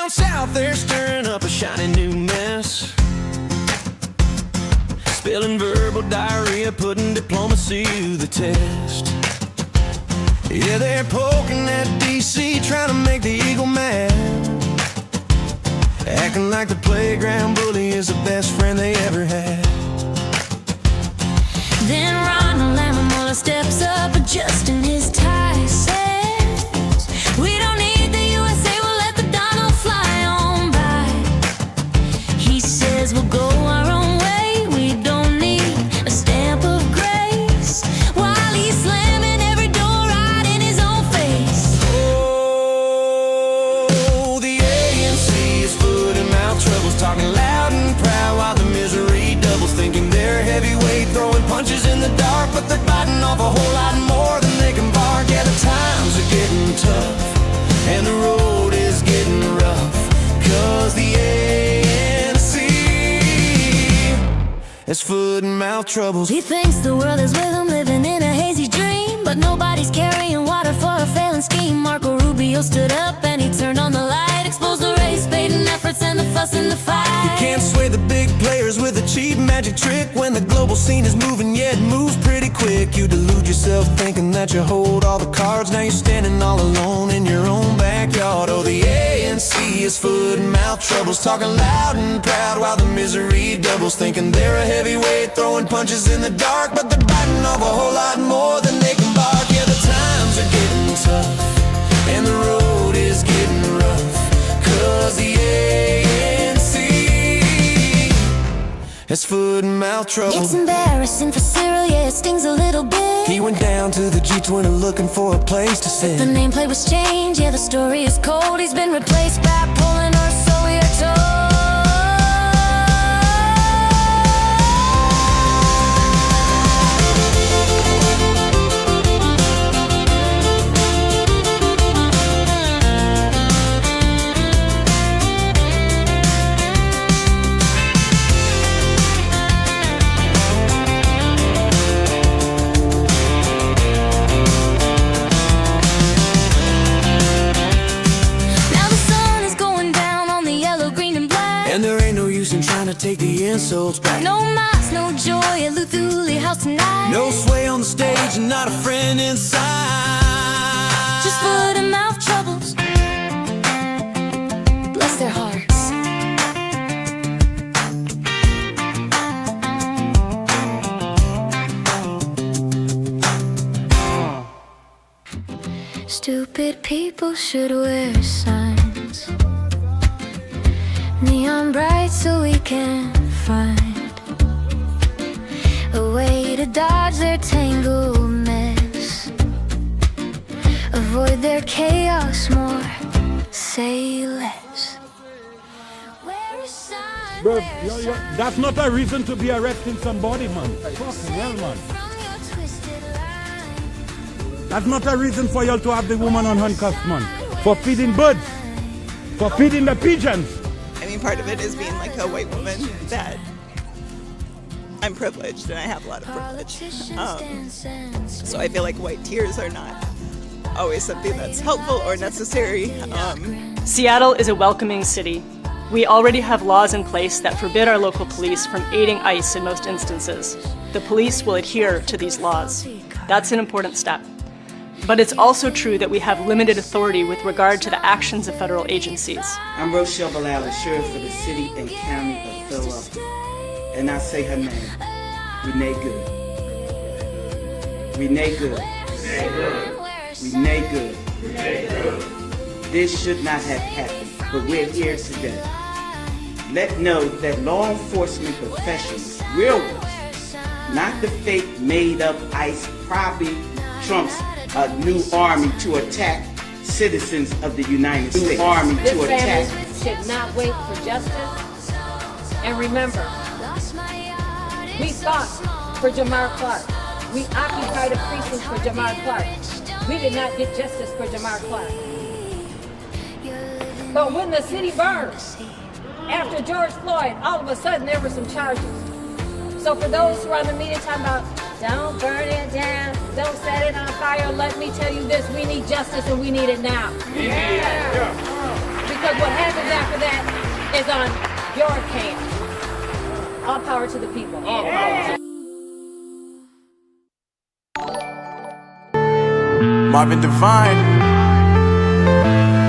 down south, they're stirring up a shiny new mess. Spilling verbal diarrhea, putting diplomacy to the test. Yeah, they're poking at DC, trying to make the eagle mad. Acting like the playground bully is the best friend they ever had. Then Ronald Lamola steps up, adjusting his tie, says, we don't need the USA, we'll let the Donald fly on by. He says we'll go our own way, we don't need a stamp of grace, while he's slamming every door right in his own face. Oh, the ANC is foot and mouth troubles, talking loud and proud while the misery doubles, thinking they're heavyweight, throwing punches in the dark, but they're biting off a whole lot more than they can bark. Yeah, the times are getting tough, and the road is getting rough, cause the ANC has foot and mouth troubles. He thinks the world is with him, living in a hazy dream, but nobody's carrying water for a failing scheme. Marco Rubio stood up and he turned on the light, exposed the race-baiting efforts and the fuss and the fight. You can't sway the big players with a cheap magic trick. When the global scene is moving, yeah, it moves pretty quick. You delude yourself thinking that you hold all the cards. Now you're standing all alone in your own backyard. Oh, the ANC is foot and mouth troubles, talking loud and proud while the misery doubles, thinking they're a heavyweight, throwing punches in the dark, but they're biting off a whole lot more than they can bark. Yeah, the times are getting tough, and the road is getting rough, cause the ANC has foot and mouth trouble. It's embarrassing for Cyril, yeah, it stings a little bit. He went down to the G20 looking for a place to sit. The nameplate was changed, yeah, the story is cold. He's been replaced by Poland, or so we are told. Take the insults back. No mas, no joy at Luthuli House tonight. No sway on the stage and not a friend inside. Just foot and mouth troubles. Bless their hearts. Stupid people should wear signs, neon bright, so we can find a way to dodge their tangled mess, avoid their chaos more, say less. Bro, that's not a reason to be arresting somebody, man. Fucking hell, man. That's not a reason for y'all to have the woman on handcuffs, man. For feeding birds, for feeding the pigeons. I mean, part of it is being like a white woman, that I'm privileged and I have a lot of privilege. So I feel like white tears are not always something that's helpful or necessary. Seattle is a welcoming city. We already have laws in place that forbid our local police from aiding ICE in most instances. The police will adhere to these laws. That's an important step. But it's also true that we have limited authority with regard to the actions of federal agencies. I'm Rochelle Ballala, Sheriff for the City and County of Philadelphia. And I say her name, Renee Good. Renee Good. Renee Good. This should not have happened, but we're here today. Let know that law enforcement professionals, real ones, not the fake made-up ICE, probably Trump's new army to attack citizens of the United States. This family should not wait for justice. And remember, we fought for Jamar Clark. We occupied a precinct for Jamar Clark. We did not get justice for Jamar Clark. But when the city burned, after George Floyd, all of a sudden there were some charges. So for those who are on the media talking about, don't burn it down, don't set it on fire, let me tell you this, we need justice and we need it now. Yeah. Because what happens after that is on your hands. All power to the people. Marvin Devine.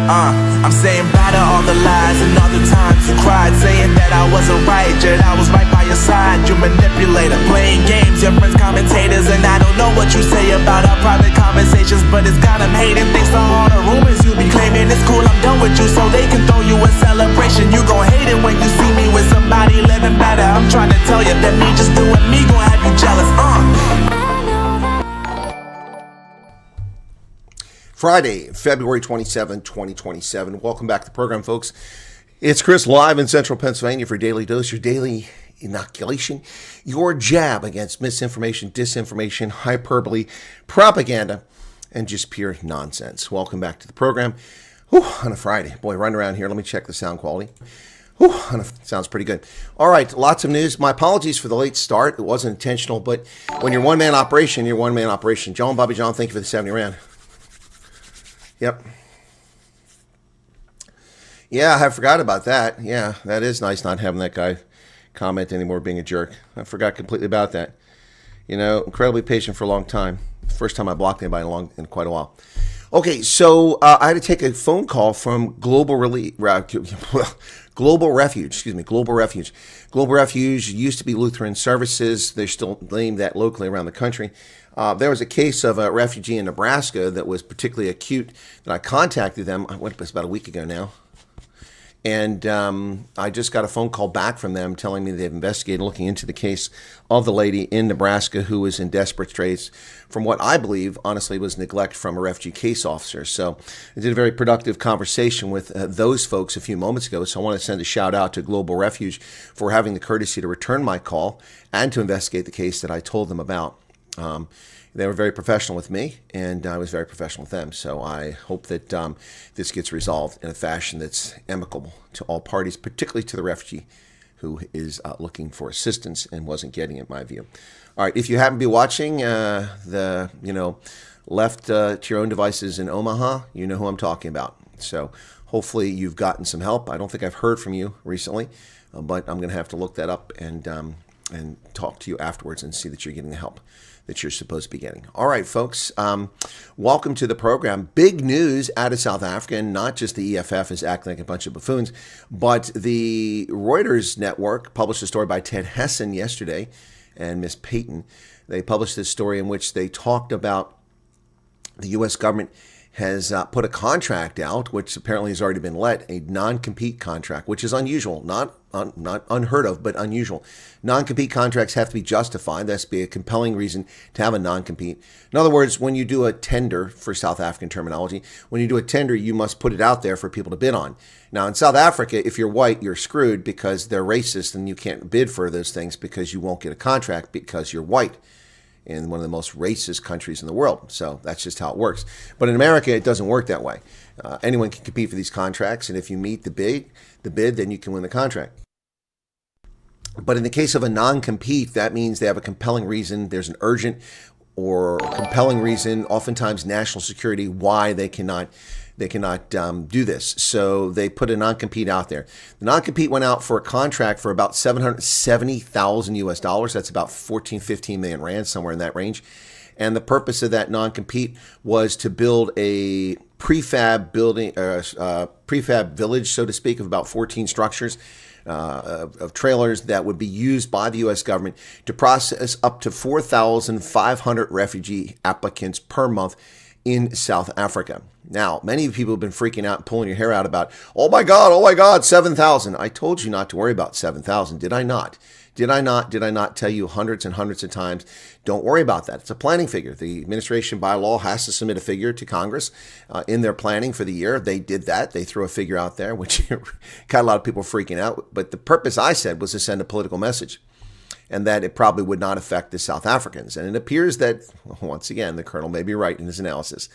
I'm saying bye to all the lies and all the times you cried, saying that I wasn't right, yet I was right by your side. You manipulator, playing games, your friends commentators, and I don't know what you say about our private conversations, but it's got them hating. Thanks to all the rumors you be claiming. It's cool, I'm done with you, so they can throw you a celebration. You gon' hate it when you see me with somebody living better. I'm trying to tell you that me just doing me gon' have you jealous. Friday, February 27, 2027. Welcome back to the program, folks. It's Chris live in Central Pennsylvania for Daily Dose, your daily inoculation, your jab against misinformation, disinformation, hyperbole, propaganda, and just pure nonsense. Welcome back to the program. Whew, on a Friday. Boy, run around here. Let me check the sound quality. Whew, sounds pretty good. All right, lots of news. My apologies for the late start. It wasn't intentional, but when you're one-man operation, you're one-man operation. John, Bobby John, thank you for the 70 rand. Yep. Yeah, I forgot about that. Yeah, that is nice not having that guy comment anymore, being a jerk. I forgot completely about that. You know, incredibly patient for a long time. First time I blocked anybody in quite a while. Okay, so I had to take a phone call from Global Refuge. Global Refuge. Global Refuge used to be Lutheran Services. They're still named that locally around the country. There was a case of a refugee in Nebraska that was particularly acute that I contacted them. It was about a week ago now. And I just got a phone call back from them telling me they've investigated, looking into the case of the lady in Nebraska who was in desperate straits from what I believe, honestly, was neglect from a refugee case officer. So I did a very productive conversation with those folks a few moments ago. So I want to send a shout out to Global Refuge for having the courtesy to return my call and to investigate the case that I told them about. They were very professional with me, and I was very professional with them. So I hope that this gets resolved in a fashion that's amicable to all parties, particularly to the refugee who is looking for assistance and wasn't getting it, in my view. All right, if you happen to be watching left to your own devices in Omaha, you know who I'm talking about. So hopefully you've gotten some help. I don't think I've heard from you recently, but I'm going to have to look that up and talk to you afterwards and see that you're getting the help that you're supposed to be getting. All right, folks, welcome to the program. Big news out of South Africa, and not just the EFF is acting like a bunch of buffoons, but the Reuters network published a story by Ted Hessen yesterday and Miss Payton. They published this story in which they talked about the U.S. government has put a contract out, which apparently has already been let, a non-compete contract, which is unusual, not unheard of, but unusual. Non-compete contracts have to be justified. There has to be a compelling reason to have a non-compete. In other words, when you do a tender, for South African terminology, when you do a tender, you must put it out there for people to bid on. Now, in South Africa, if you're white, you're screwed because they're racist and you can't bid for those things because you won't get a contract because you're white. In one of the most racist countries in the world. So that's just how it works. But in America, it doesn't work that way. Anyone can compete for these contracts, and if you meet the bid, then you can win the contract. But in the case of a non-compete, that means they have a compelling reason. There's an urgent or compelling reason, oftentimes national security, why they cannot do this. So they put a non-compete out there. The non-compete went out for a contract for about $770,000 US dollars. That's about 15 million rand, somewhere in that range. And the purpose of that non-compete was to build a prefab village, so to speak, of about 14 structures of trailers that would be used by the U.S. government to process up to 4,500 refugee applicants per month in South Africa. Now, many people have been freaking out and pulling your hair out about, oh my God, 7,000. I told you not to worry about 7,000, did I not? Did I not tell you hundreds and hundreds of times? Don't worry about that. It's a planning figure. The administration by law has to submit a figure to Congress in their planning for the year. They did that. They threw a figure out there, which got a lot of people freaking out. But the purpose, I said, was to send a political message, and that it probably would not affect the South Africans. And it appears that, once again, the colonel may be right in his analysis.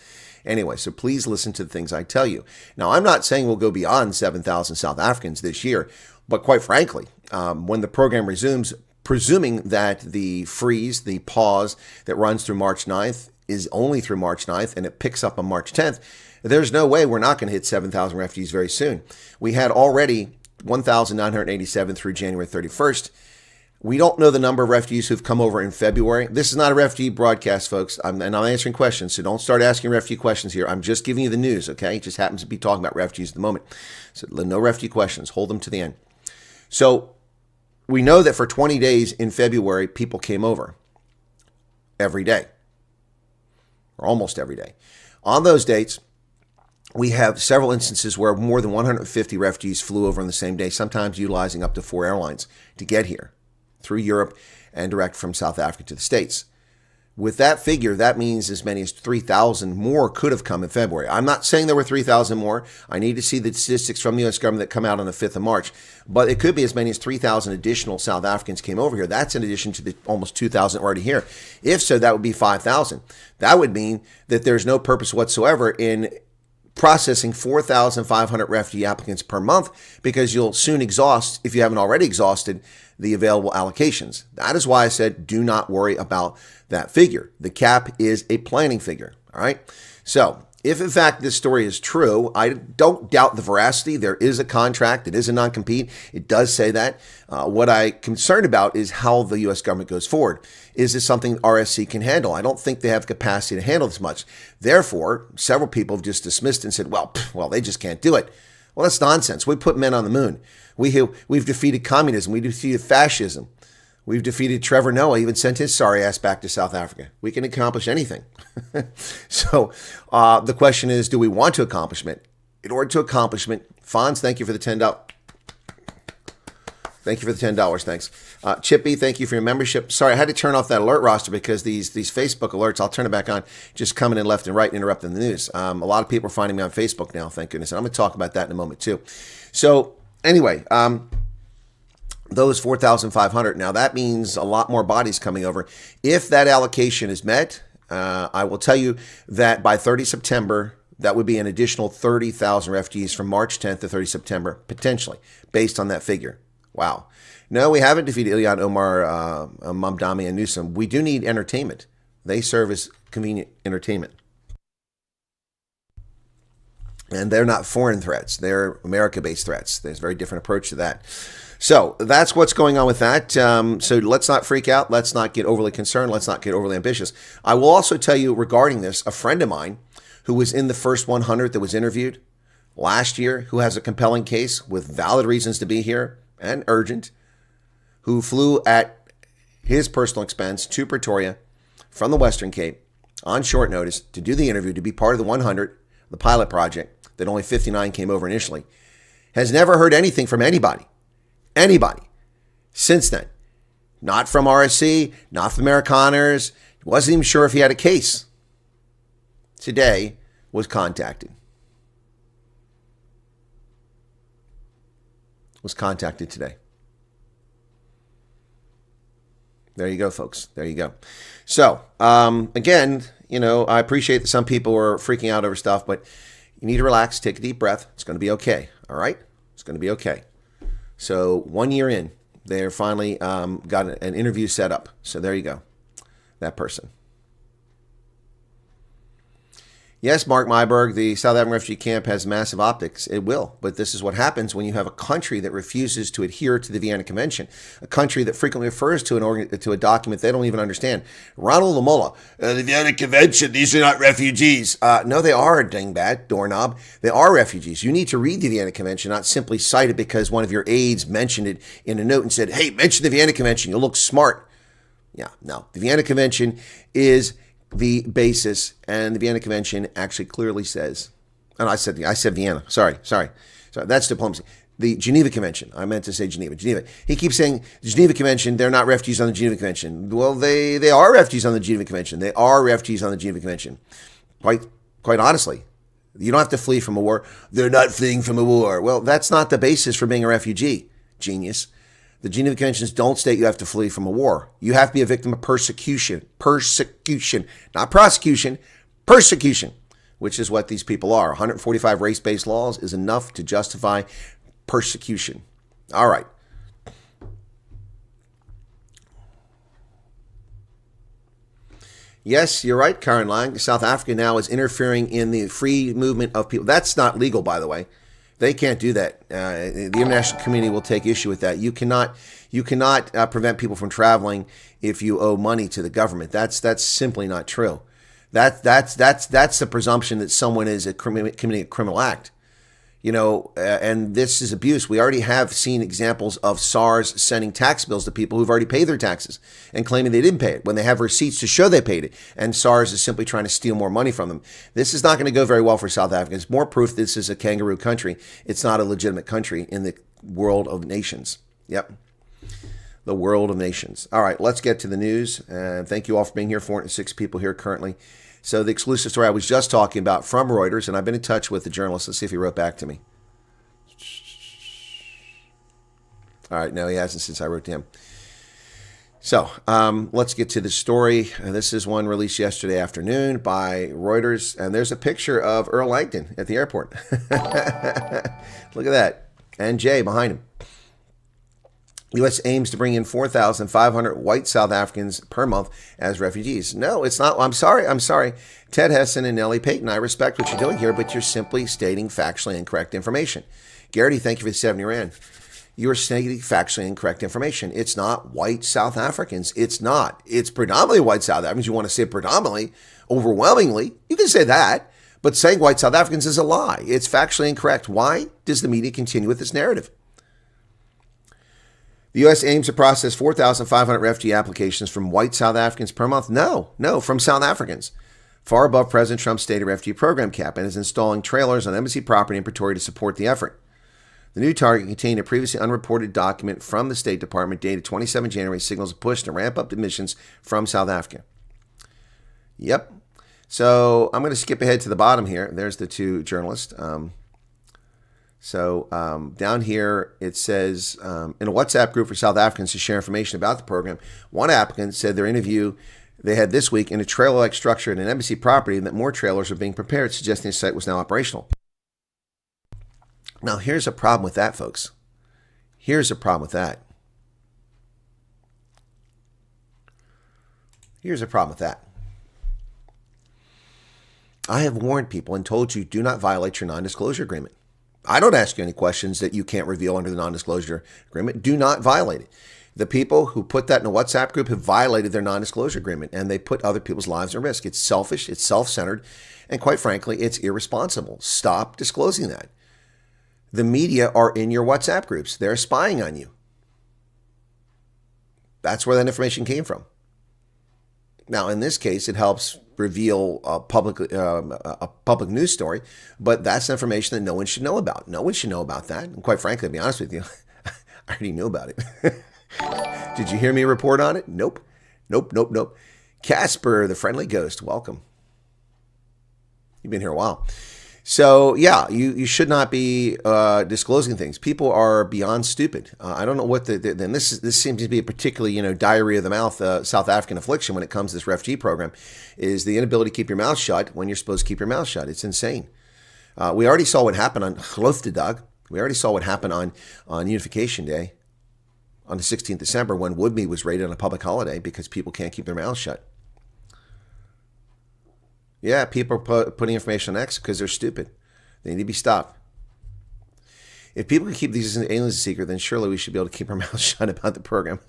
Anyway, so please listen to the things I tell you. Now, I'm not saying we'll go beyond 7,000 South Africans this year, but quite frankly, when the program resumes, presuming that the freeze, the pause that runs through March 9th is only through March 9th and it picks up on March 10th, there's no way we're not going to hit 7,000 refugees very soon. We had already 1,987 through January 31st. We don't know the number of refugees who've come over in February. This is not a refugee broadcast, folks, and I'm answering questions, so don't start asking refugee questions here. I'm just giving you the news, okay? It just happens to be talking about refugees at the moment. So no refugee questions. Hold them to the end. So we know that for 20 days in February, people came over every day, or almost every day. On those dates, we have several instances where more than 150 refugees flew over on the same day, sometimes utilizing up to 4 airlines to get here through Europe and direct from South Africa to the States. With that figure, that means as many as 3,000 more could have come in February. I'm not saying there were 3,000 more. I need to see the statistics from the U.S. government that come out on the 5th of March. But it could be as many as 3,000 additional South Africans came over here. That's in addition to the almost 2,000 already here. If so, that would be 5,000. That would mean that there's no purpose whatsoever in processing 4,500 refugee applicants per month, because you'll soon exhaust, if you haven't already exhausted, the available allocations. That is why I said do not worry about that figure. The cap is a planning figure, all right? So if in fact this story is true, I don't doubt the veracity. There is a contract. It is a non-compete. It does say that. What I'm concerned about is how the U.S. government goes forward. Is this something RSC can handle? I don't think they have the capacity to handle this much. Therefore, several people have just dismissed and said, well, they just can't do it. Well, that's nonsense. We put men on the moon. We've defeated communism. We defeated fascism. We've defeated Trevor Noah, even sent his sorry ass back to South Africa. We can accomplish anything. So the question is, do we want to accomplish it? In order to accomplish it, Fonz, thank you for the $10. Thank you for the $10. Thanks. Chippy, thank you for your membership. Sorry, I had to turn off that alert roster because these Facebook alerts, I'll turn it back on, just coming in left and right and interrupting the news. A lot of people are finding me on Facebook now, thank goodness. And I'm going to talk about that in a moment too. So anyway, those 4,500, now that means a lot more bodies coming over. If that allocation is met, I will tell you that by 30 September, that would be an additional 30,000 refugees from March 10th to 30 September, potentially, based on that figure. Wow. No, we haven't defeated Ilhan Omar, Mamdani, and Newsom. We do need entertainment. They serve as convenient entertainment. And they're not foreign threats. They're America-based threats. There's a very different approach to that. So that's what's going on with that. So let's not freak out. Let's not get overly concerned. Let's not get overly ambitious. I will also tell you regarding this, a friend of mine who was in the first 100 that was interviewed last year, who has a compelling case with valid reasons to be here and urgent, who flew at his personal expense to Pretoria from the Western Cape on short notice to do the interview, to be part of the 100, the pilot project that only 59 came over initially, has never heard anything from anybody since then. Not from RSC, not from Amerikaners. He wasn't even sure if he had a case. Today was contacted. Was contacted today. There you go, folks. There you go. So, again, I appreciate that some people are freaking out over stuff, but you need to relax, take a deep breath. It's going to be okay. All right? It's going to be okay. So 1 year in, they're finally got an interview set up. So there you go. That person. Yes, Mark Myberg, the South African refugee camp has massive optics. It will. But this is what happens when you have a country that refuses to adhere to the Vienna Convention, a country that frequently refers to a document they don't even understand. Ronald Lamola, the Vienna Convention, these are not refugees. No, they are, dingbat, doorknob. They are refugees. You need to read the Vienna Convention, not simply cite it because one of your aides mentioned it in a note and said, hey, mention the Vienna Convention. You'll look smart. Yeah, no. The Vienna Convention is the basis, and the Vienna Convention actually clearly says, and I said Vienna, sorry, that's diplomacy. The Geneva Convention, I meant to say Geneva. He keeps saying the Geneva Convention, they're not refugees on the Geneva Convention. Well, they are refugees on the Geneva Convention. They are refugees on the Geneva Convention. Quite honestly, you don't have to flee from a war. They're not fleeing from a war. Well, that's not the basis for being a refugee, genius. The Geneva Conventions don't state you have to flee from a war. You have to be a victim of persecution, not prosecution, persecution, which is what these people are. 145 race-based laws is enough to justify persecution. All right. Yes, you're right, Karen Lang. South Africa now is interfering in the free movement of people. That's not legal, by the way. They can't do that. The international community will take issue with that. You cannot prevent people from traveling if you owe money to the government. That's simply not true. That's the presumption that someone is committing a criminal act. And this is abuse. We already have seen examples of SARS sending tax bills to people who've already paid their taxes and claiming they didn't pay it when they have receipts to show they paid it. And SARS is simply trying to steal more money from them. This is not going to go very well for South Africa. It's more proof this is a kangaroo country. It's not a legitimate country in the world of nations. Yep. The world of nations. All right, let's get to the news. And thank you all for being here. 406 people here currently. So the exclusive story I was just talking about from Reuters, and I've been in touch with the journalist. Let's see if he wrote back to me. All right, no, he hasn't since I wrote to him. So let's get to the story. This is one released yesterday afternoon by Reuters, and there's a picture of Earl Langton at the airport. Look at that. And Jay behind him. U.S. aims to bring in 4,500 white South Africans per month as refugees. No, it's not. I'm sorry. Ted Hessen and Nellie Payton, I respect what you're doing here, but you're simply stating factually incorrect information. Garrity, thank you for the 70 Rand. You are stating factually incorrect information. It's not white South Africans. It's not. It's predominantly white South Africans. You want to say predominantly, overwhelmingly. You can say that, but saying white South Africans is a lie. It's factually incorrect. Why does the media continue with this narrative? The U.S. aims to process 4,500 refugee applications from white South Africans per month. No, from South Africans, far above President Trump's stated refugee program cap, and is installing trailers on embassy property in Pretoria to support the effort. The new target contained a previously unreported document from the State Department dated 27 January, signals a push to ramp up admissions from South Africa. Yep. So I'm going to skip ahead to the bottom here. There's the two journalists. Down here, it says, in a WhatsApp group for South Africans to share information about the program, one applicant said their interview they had this week in a trailer-like structure at an embassy property and that more trailers are being prepared, suggesting the site was now operational. Now, here's a problem with that, folks. Here's a problem with that. I have warned people and told you, do not violate your non-disclosure agreement. I don't ask you any questions that you can't reveal under the non-disclosure agreement. Do not violate it. The people who put that in a WhatsApp group have violated their non-disclosure agreement, and they put other people's lives at risk. It's selfish, it's self-centered, and quite frankly, it's irresponsible. Stop disclosing that. The media are in your WhatsApp groups. They're spying on you. That's where that information came from. Now, in this case, it helps reveal a public news story, but that's information that no one should know about. No one should know about that. And quite frankly, to be honest with you, I already knew about it. Did you hear me report on it? Nope. Casper, the friendly ghost, welcome. You've been here a while. So, yeah, you should not be disclosing things. People are beyond stupid. I don't know what then this seems to be a particularly, diarrhea of the mouth, South African affliction when it comes to this refugee program, is the inability to keep your mouth shut when you're supposed to keep your mouth shut. It's insane. We already saw what happened on Grootedag. We already saw what happened on Unification Day on the 16th of December when Woodmead was raided on a public holiday because people can't keep their mouths shut. Yeah, people are putting information on X because they're stupid. They need to be stopped. If people can keep these aliens a secret, then surely we should be able to keep our mouths shut about the program.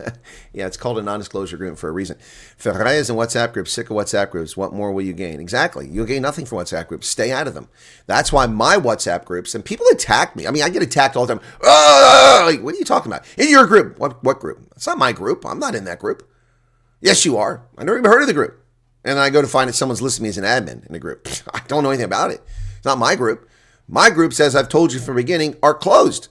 Yeah, it's called a non-disclosure agreement for a reason. Ferreira's in WhatsApp groups, sick of WhatsApp groups. What more will you gain? Exactly. You'll gain nothing from WhatsApp groups. Stay out of them. That's why my WhatsApp groups, and people attack me. I mean, I get attacked all the time. Oh, what are you talking about? In your group. What group? It's not my group. I'm not in that group. Yes, you are. I never even heard of the group. And I go to find that someone's listed me as an admin in the group. I don't know anything about it. It's not my group. My groups, as I've told you from the beginning, are closed.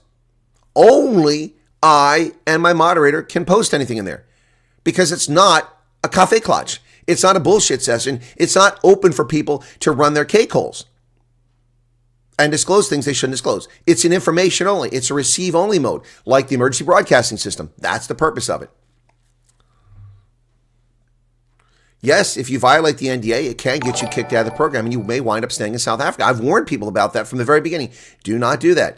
Only I and my moderator can post anything in there because it's not a cafe clutch. It's not a bullshit session. It's not open for people to run their cake holes and disclose things they shouldn't disclose. It's an information only. It's a receive only mode, like the emergency broadcasting system. That's the purpose of it. Yes, if you violate the NDA, it can get you kicked out of the program and you may wind up staying in South Africa. I've warned people about that from the very beginning. Do not do that.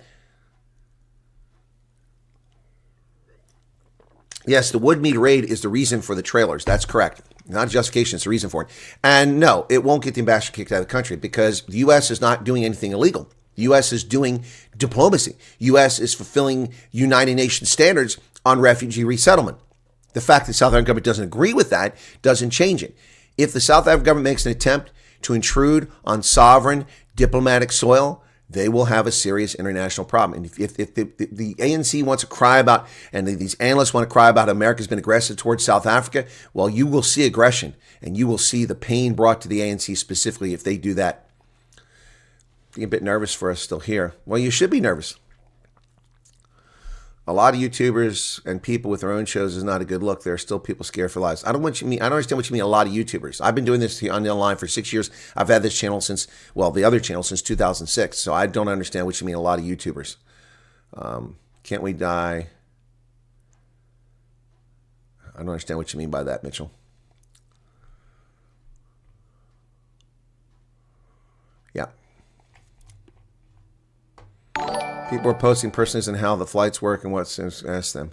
Yes, the Woodmead raid is the reason for the trailers. That's correct. Not justification, it's the reason for it. And no, it won't get the ambassador kicked out of the country because the U.S. is not doing anything illegal. The U.S. is doing diplomacy. U.S. is fulfilling United Nations standards on refugee resettlement. The fact that the South African government doesn't agree with that doesn't change it. If the South African government makes an attempt to intrude on sovereign diplomatic soil, they will have a serious international problem. And if the ANC wants to cry about, and these analysts want to cry about America's been aggressive towards South Africa, well, you will see aggression, and you will see the pain brought to the ANC specifically if they do that. Being a bit nervous for us still here. Well, you should be nervous. A lot of YouTubers and people with their own shows is not a good look. There are still people scared for lives. I don't understand what you mean, a lot of YouTubers. I've been doing this on the online for 6 years. I've had this channel since, well, the other channel since 2006. So I don't understand what you mean, a lot of YouTubers. Can't we die? I don't understand what you mean by that, Mitchell. Yeah. People are posting personally and how the flights work and what's asked them.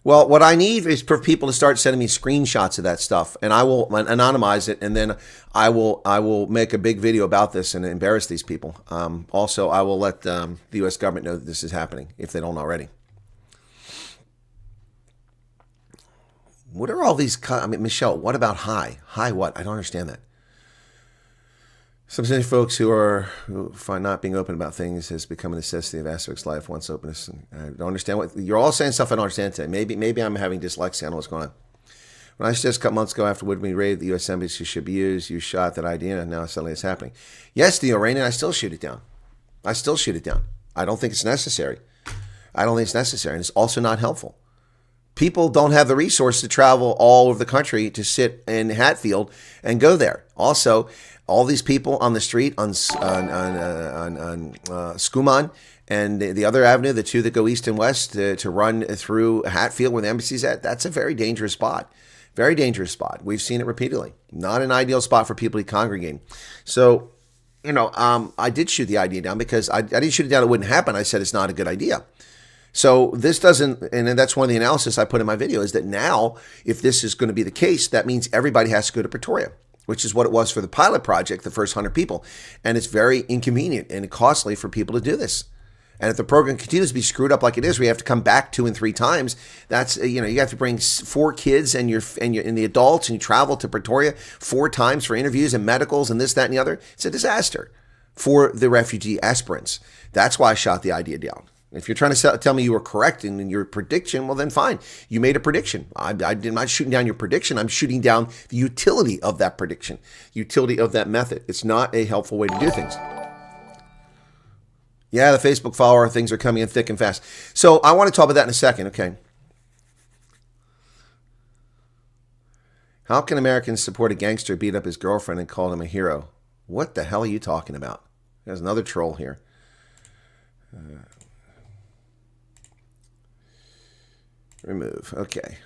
Well, what I need is for people to start sending me screenshots of that stuff, and I will anonymize it, and then I will make a big video about this and embarrass these people. Also, I will let the U.S. government know that this is happening if they don't already. What are all these? I mean, Michelle, what about high? High what? I don't understand that. Some folks who find not being open about things has become a necessity of aspects of life once openness. And I don't understand what you're all saying. Stuff I don't understand today. Maybe I'm having dyslexia. I don't know what's going on. When I suggested a couple months ago after Woodmead raid, the U.S. Embassy should be used. You shot that idea, and now suddenly it's happening. Yes, Theo Rain, and I still shoot it down. I don't think it's necessary. And it's also not helpful. People don't have the resource to travel all over the country to sit in Hatfield and go there. Also, all these people on the street on Skuman and the other avenue, the two that go east and west to run through Hatfield where the embassy's at, that's a very dangerous spot. Very dangerous spot. We've seen it repeatedly. Not an ideal spot for people to congregate. So, I did shoot the idea down because I didn't shoot it down. It wouldn't happen. I said it's not a good idea. So this doesn't, and that's one of the analysis I put in my video, is that now, if this is going to be the case, that means everybody has to go to Pretoria, which is what it was for the pilot project, the first 100 people. And it's very inconvenient and costly for people to do this. And if the program continues to be screwed up like it is, we have to come back 2 and 3 times. That's, you have to bring 4 kids and the adults, and you travel to Pretoria 4 times for interviews and medicals and this, that, and the other. It's a disaster for the refugee aspirants. That's why I shot the idea down. If you're trying to tell me you were correct in your prediction, well, then fine. You made a prediction. I'm not shooting down your prediction. I'm shooting down the utility of that prediction, utility of that method. It's not a helpful way to do things. Yeah, the Facebook follower things are coming in thick and fast. So I want to talk about that in a second, okay? How can Americans support a gangster beat up his girlfriend and call him a hero? What the hell are you talking about? There's another troll here. Remove. Okay.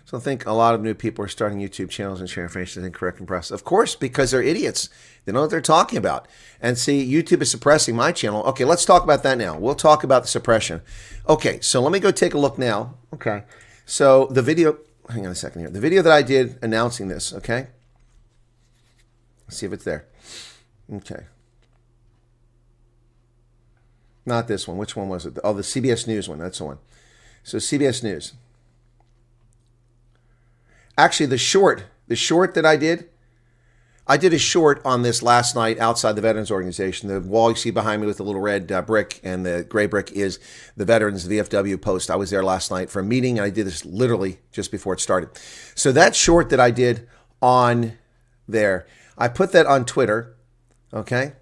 So I think a lot of new people are starting YouTube channels and sharing information incorrect and process. Of course, because they're idiots. They know what they're talking about. And see, YouTube is suppressing my channel. Okay, let's talk about that now. We'll talk about the suppression. Okay, so let me go take a look now. Okay, so the video... Hang on a second here. The video that I did announcing this, okay? Let's see if it's there. Okay. Not this one. Which one was it? Oh, the CBS News one. That's the one. So CBS News. Actually, the short that I did a short on this last night outside the Veterans Organization. The wall you see behind me with the little red brick and the gray brick is the Veterans VFW post. I was there last night for a meeting, and I did this literally just before it started. So that short that I did on there, I put that on Twitter, okay?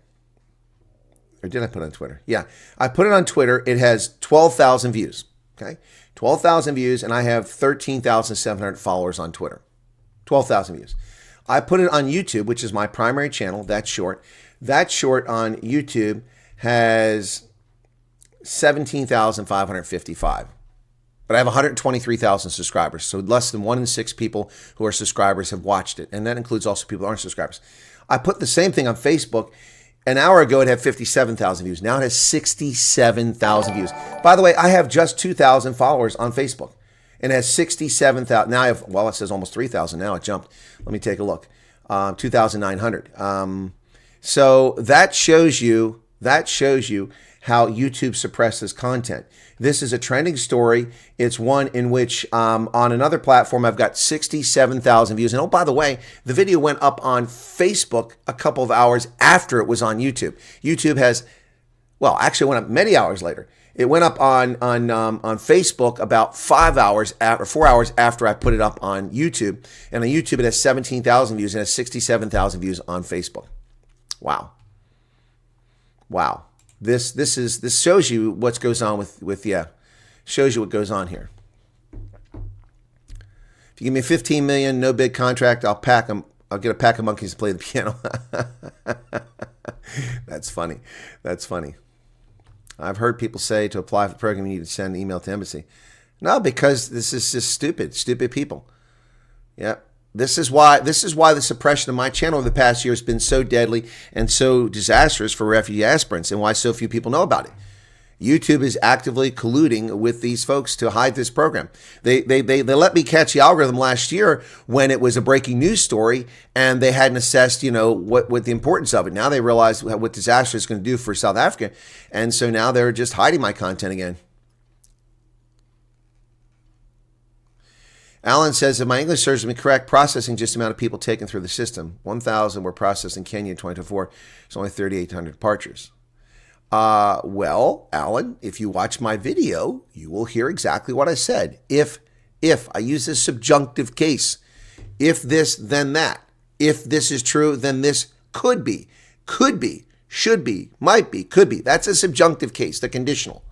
Or did I put it on Twitter? Yeah, I put it on Twitter. It has 12,000 views, okay? 12,000 views, and I have 13,700 followers on Twitter. 12,000 views. I put it on YouTube, which is my primary channel, that short. That short on YouTube has 17,555 But I have 123,000 subscribers. So less than 1 in 6 people who are subscribers have watched it. And that includes also people who aren't subscribers. I put the same thing on Facebook. An hour ago, it had 57,000 views. Now it has 67,000 views. By the way, I have just 2,000 followers on Facebook. And it has 67,000. Now I have, well, it says almost 3,000 now. It jumped. Let me take a look. 2,900. So that shows you how YouTube suppresses content. This is a trending story. It's one in which on another platform, I've got 67,000 views. And oh, by the way, the video went up on Facebook a couple of hours after it was on YouTube. YouTube has, well, actually it went up many hours later. It went up on Facebook about 4 hours after I put it up on YouTube. And on YouTube, it has 17,000 views and has 67,000 views on Facebook. Wow. Wow. This shows you what goes on shows you what goes on here. If you give me 15 million, no bid contract, I'll get a pack of monkeys to play the piano. That's funny. That's funny. I've heard people say to apply for the program, you need to send an email to embassy. No, because this is just stupid people. Yep. This is why the suppression of my channel over the past year has been so deadly and so disastrous for refugee aspirants, and why so few people know about it. YouTube is actively colluding with these folks to hide this program. They let me catch the algorithm last year when it was a breaking news story, and they hadn't assessed, what the importance of it. Now they realize what disaster it's going to do for South Africa, and so now they're just hiding my content again. Alan says, if my English serves me correct, processing just the amount of people taken through the system. 1,000 were processed in Kenya in 2024. It's only 3,800 departures. Well, Alan, if you watch my video, you will hear exactly what I said. If I use this subjunctive case, if this, then that. If this is true, then this could be, should be, might be, could be. That's a subjunctive case, the conditional.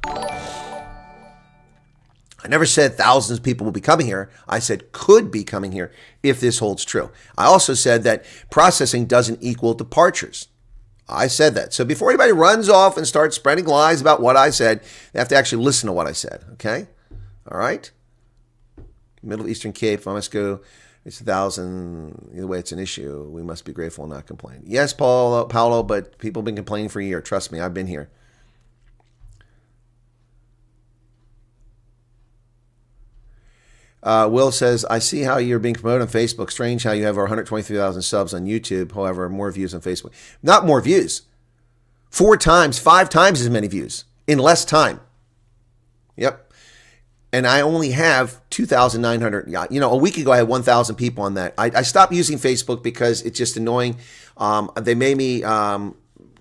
I never said thousands of people will be coming here. I said could be coming here if this holds true. I also said that processing doesn't equal departures. I said that. So before anybody runs off and starts spreading lies about what I said, they have to actually listen to what I said, okay? All right? Middle Eastern Cape, if I must go, it's 1,000. Either way, it's an issue. We must be grateful and not complain. Yes, Paolo, but people have been complaining for a year. Trust me, I've been here. Will says, I see how you're being promoted on Facebook. Strange how you have over 123,000 subs on YouTube. However, more views on Facebook. Not more views. 4 times, 5 times as many views in less time. Yep. And I only have 2,900. A week ago, I had 1,000 people on that. I stopped using Facebook because it's just annoying. They made me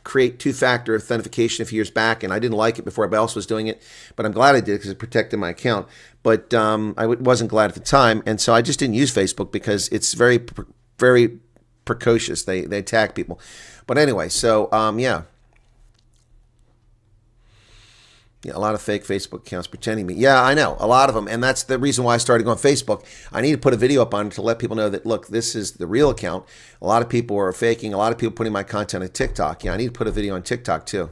create 2-factor authentication a few years back, and I didn't like it before everybody else was doing it, but I'm glad I did because it protected my account. But I wasn't glad at the time, and so I just didn't use Facebook because it's very, very precocious. They attack people. But anyway, so yeah. Yeah, a lot of fake Facebook accounts pretending me. Yeah, I know, a lot of them, and that's the reason why I started going Facebook. I need to put a video up on it to let people know that, look, this is the real account. A lot of people are faking. A lot of people putting my content on TikTok. Yeah, I need to put a video on TikTok too.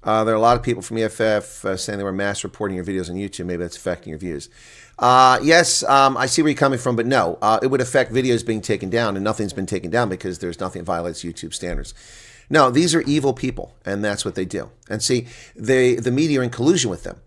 There are a lot of people from EFF saying they were mass reporting your videos on YouTube. Maybe that's affecting your views. Yes, I see where you're coming from, but no, it would affect videos being taken down, and nothing's been taken down because there's nothing that violates YouTube standards. No, these are evil people, and that's what they do. And see, the media are in collusion with them.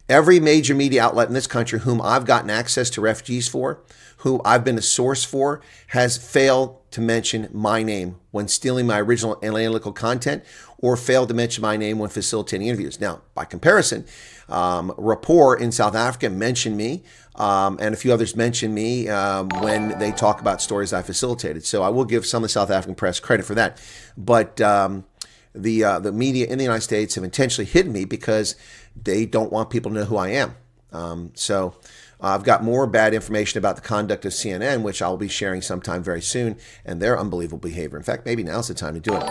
Every major media outlet in this country whom I've gotten access to refugees for, who I've been a source for, has failed to mention my name when stealing my original analytical content, or failed to mention my name when facilitating interviews. Now, by comparison, Rapport in South Africa mentioned me, and a few others mentioned me when they talk about stories I facilitated. So I will give some of the South African press credit for that. But the media in the United States have intentionally hidden me because they don't want people to know who I am. So I've got more bad information about the conduct of CNN, which I'll be sharing sometime very soon, and their unbelievable behavior. In fact, maybe now's the time to do it.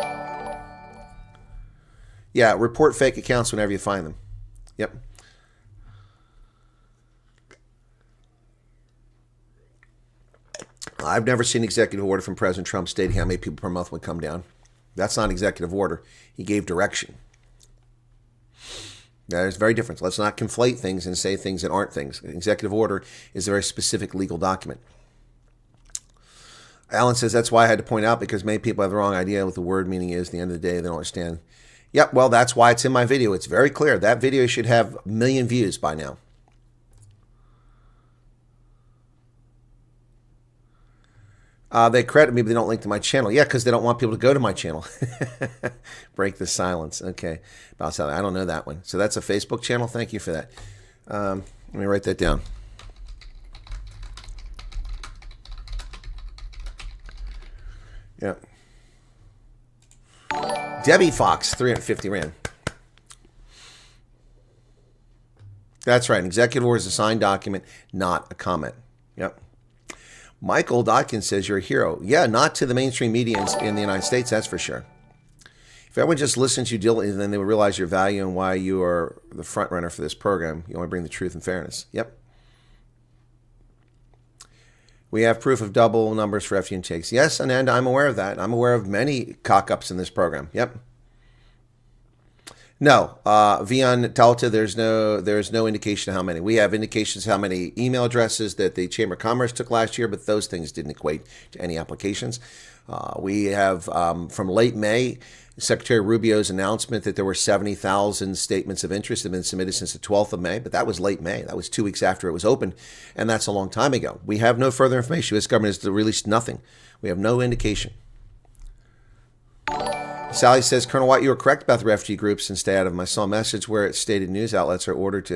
Yeah, report fake accounts whenever you find them. Yep. I've never seen an executive order from President Trump stating how many people per month would come down. That's not an executive order. He gave direction. There's very different. Let's not conflate things and say things that aren't things. An executive order is a very specific legal document. Alan says, that's why I had to point out, because many people have the wrong idea what the word meaning is. At the end of the day, they don't understand. Yep, well, that's why it's in my video. It's very clear. That video should have 1 million views by now. They credit me, but they don't link to my channel. Yeah, because they don't want people to go to my channel. Break the silence. Okay. I don't know that one. So that's a Facebook channel. Thank you for that. Let me write that down. Yeah. Debbie Fox, 350 Rand. That's right. An executive order is a signed document, not a comment. Yep. Michael Dodkins says you're a hero. Yeah, not to the mainstream media in the United States, that's for sure. If everyone just listened to you diligently, then they would realize your value and why you are the front runner for this program. You want to bring the truth and fairness. Yep. We have proof of double numbers for FG intakes. Yes, Ananda, I'm aware of that. I'm aware of many cock-ups in this program. Yep. No, Vian Talta, there's no indication of how many. We have indications how many email addresses that the Chamber of Commerce took last year, but those things didn't equate to any applications. We have, from late May, Secretary Rubio's announcement that there were 70,000 statements of interest that have been submitted since the 12th of May, but that was late May. That was 2 weeks after it was opened, and that's a long time ago. We have no further information. This government has released nothing. We have no indication. Sally says, Colonel White, you were correct about the refugee groups and stay out of them. I saw a message where it stated news outlets are ordered to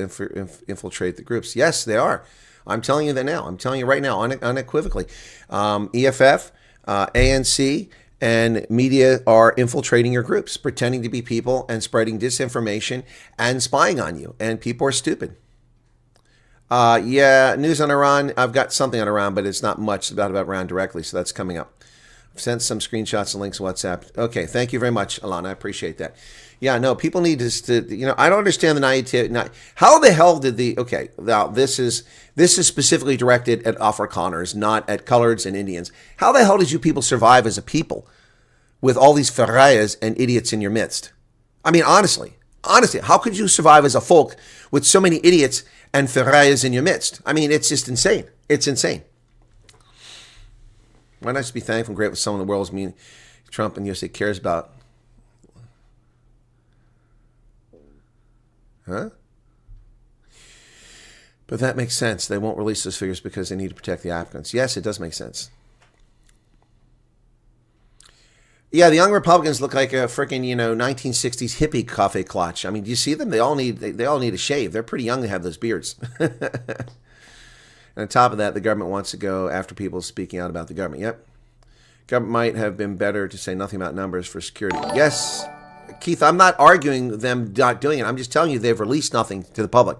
infiltrate the groups. Yes, they are. I'm telling you that now. I'm telling you right now, unequivocally. EFF, ANC, and media are infiltrating your groups, pretending to be people and spreading disinformation and spying on you. And people are stupid. Yeah, news on Iran. I've got something on Iran, but it's not much about Iran directly, so that's coming up. I've sent some screenshots and links on WhatsApp. Okay, thank you very much, Alana. I appreciate that. Yeah, no, people need to, I don't understand the naivety. How the hell did okay, now this is specifically directed at Afrikaners, not at coloreds and Indians. How the hell did you people survive as a people with all these ferrayas and idiots in your midst? I mean, honestly, how could you survive as a folk with so many idiots and ferrayas in your midst? I mean, it's just insane. It's insane. Why not just be thankful and grateful for someone in the world as Trump and USA cares about? Huh? But that makes sense. They won't release those figures because they need to protect the applicants. Yes, it does make sense. Yeah, the young Republicans look like a freaking 1960s hippie coffee clutch. I mean, do you see them? They all need a shave. They're pretty young to have those beards. And on top of that, the government wants to go after people speaking out about the government. Yep. Government might have been better to say nothing about numbers for security. Yes, Keith, I'm not arguing them not doing it. I'm just telling you they've released nothing to the public.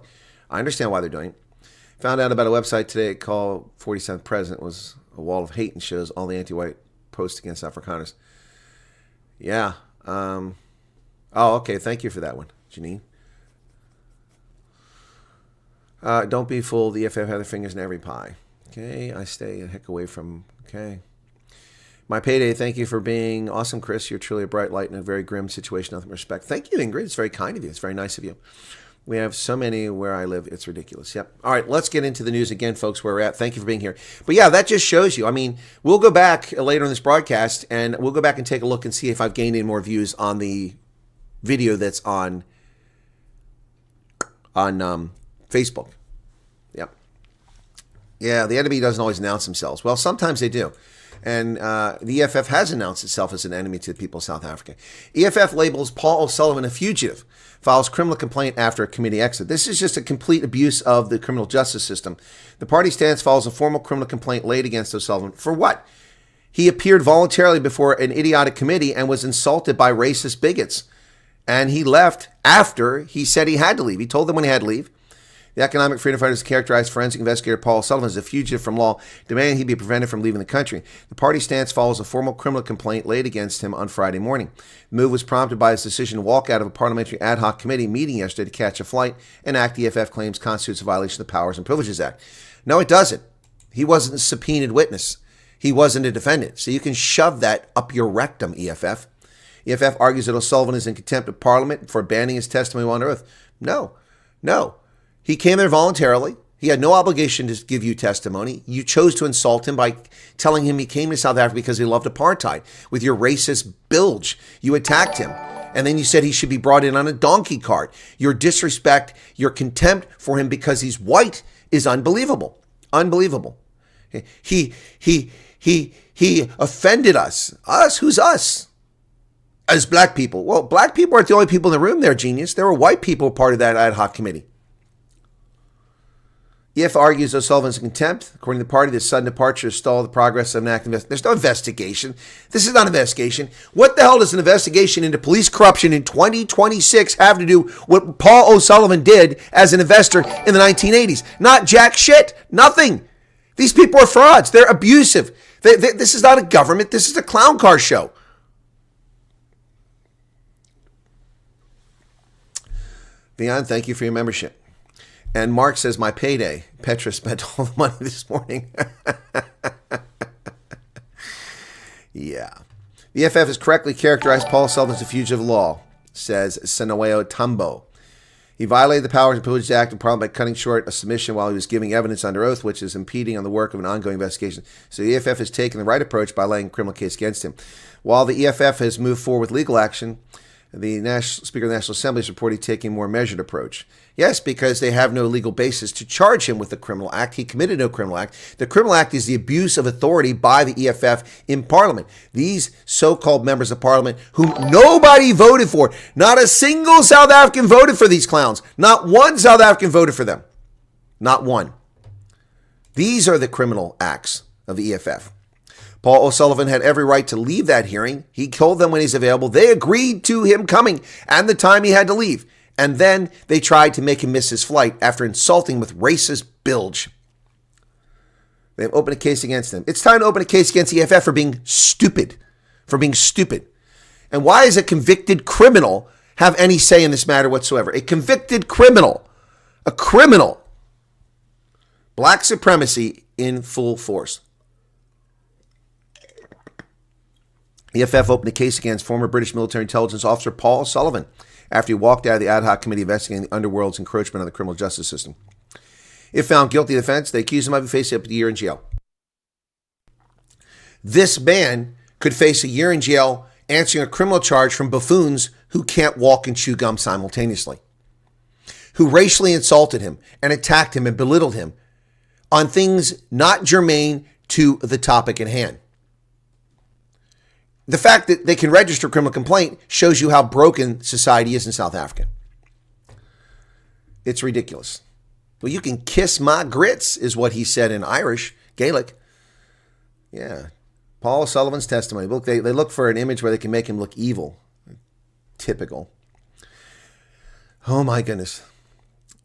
I understand why they're doing it. Found out about a website today called 47th President was a wall of hate and shows all the anti-white posts against Afrikaners. Yeah. Oh, okay. Thank you for that one, Janine. Don't be fooled. The EFF have their fingers in every pie. Okay, I stay a heck away from. Okay. My payday. Thank you for being awesome, Chris. You're truly a bright light in a very grim situation. Nothing but respect. Thank you, Ingrid. It's very kind of you. It's very nice of you. We have so many where I live. It's ridiculous. Yep. All right, let's get into the news again, folks, where we're at. Thank you for being here. But yeah, that just shows you. I mean, we'll go back later in this broadcast, and we'll go back and take a look and see if I've gained any more views on the video that's on Facebook. Yep. Yeah, the enemy doesn't always announce themselves. Well, sometimes they do. And the EFF has announced itself as an enemy to the people of South Africa. EFF labels Paul O'Sullivan a fugitive, files criminal complaint after a committee exit. This is just a complete abuse of the criminal justice system. The party stance follows a formal criminal complaint laid against O'Sullivan. For what? He appeared voluntarily before an idiotic committee and was insulted by racist bigots. And he left after he said he had to leave. He told them when he had to leave. The economic freedom fighters characterized forensic investigator Paul Sullivan as a fugitive from law, demanding he be prevented from leaving the country. The party stance follows a formal criminal complaint laid against him on Friday morning. The move was prompted by his decision to walk out of a parliamentary ad hoc committee meeting yesterday to catch a flight, an act the EFF claims constitutes a violation of the Powers and Privileges Act. No, it doesn't. He wasn't a subpoenaed witness. He wasn't a defendant. So you can shove that up your rectum, EFF. EFF argues that O'Sullivan is in contempt of Parliament for banning his testimony while under oath. No. He came there voluntarily. He had no obligation to give you testimony. You chose to insult him by telling him he came to South Africa because he loved apartheid. With your racist bilge, you attacked him. And then you said he should be brought in on a donkey cart. Your disrespect, your contempt for him because he's white is unbelievable. Unbelievable. He offended us. Us? Who's us? As black people. Well, black people aren't the only people in the room there, genius. There were white people part of that ad hoc committee. EFF argues O'Sullivan's in contempt. According to the party, this sudden departure has stalled the progress of an active investigation. There's no investigation. This is not an investigation. What the hell does an investigation into police corruption in 2026 have to do with what Paul O'Sullivan did as an investor in the 1980s? Not jack shit. Nothing. These people are frauds. They're abusive. This is not a government. This is a clown car show. Beyond, thank you for your membership. And Mark says, my payday. Petra spent all the money this morning. Yeah. The EFF has correctly characterized Paul Sullivan as a fugitive of law, says Senaweo Tambo. He violated the Powers and Privileges Act of Parliament by cutting short a submission while he was giving evidence under oath, which is impeding on the work of an ongoing investigation. So the EFF has taken the right approach by laying a criminal case against him. While the EFF has moved forward with legal action, the Speaker of the National Assembly is reportedly taking a more measured approach. Yes, because they have no legal basis to charge him with a criminal act. He committed no criminal act. The criminal act is the abuse of authority by the EFF in Parliament. These so-called members of Parliament whom nobody voted for. Not a single South African voted for these clowns. Not one South African voted for them. Not one. These are the criminal acts of the EFF. Paul O'Sullivan had every right to leave that hearing. He told them when he's available. They agreed to him coming and the time he had to leave. And then they tried to make him miss his flight after insulting him with racist bilge. They have opened a case against him. It's time to open a case against EFF for being stupid. For being stupid. And why does a convicted criminal have any say in this matter whatsoever? A convicted criminal. A criminal. Black supremacy in full force. EFF opened a case against former British military intelligence officer Paul Sullivan after he walked out of the ad hoc committee investigating the underworld's encroachment on the criminal justice system. If found guilty of the offense, they accuse him of facing up to a year in jail. This man could face a year in jail answering a criminal charge from buffoons who can't walk and chew gum simultaneously, who racially insulted him and attacked him and belittled him on things not germane to the topic at hand. The fact that they can register a criminal complaint shows you how broken society is in South Africa. It's ridiculous. Well, you can kiss my grits, is what he said in Irish, Gaelic. Yeah. Paul Sullivan's testimony. Look, they look for an image where they can make him look evil. Typical. Oh, my goodness.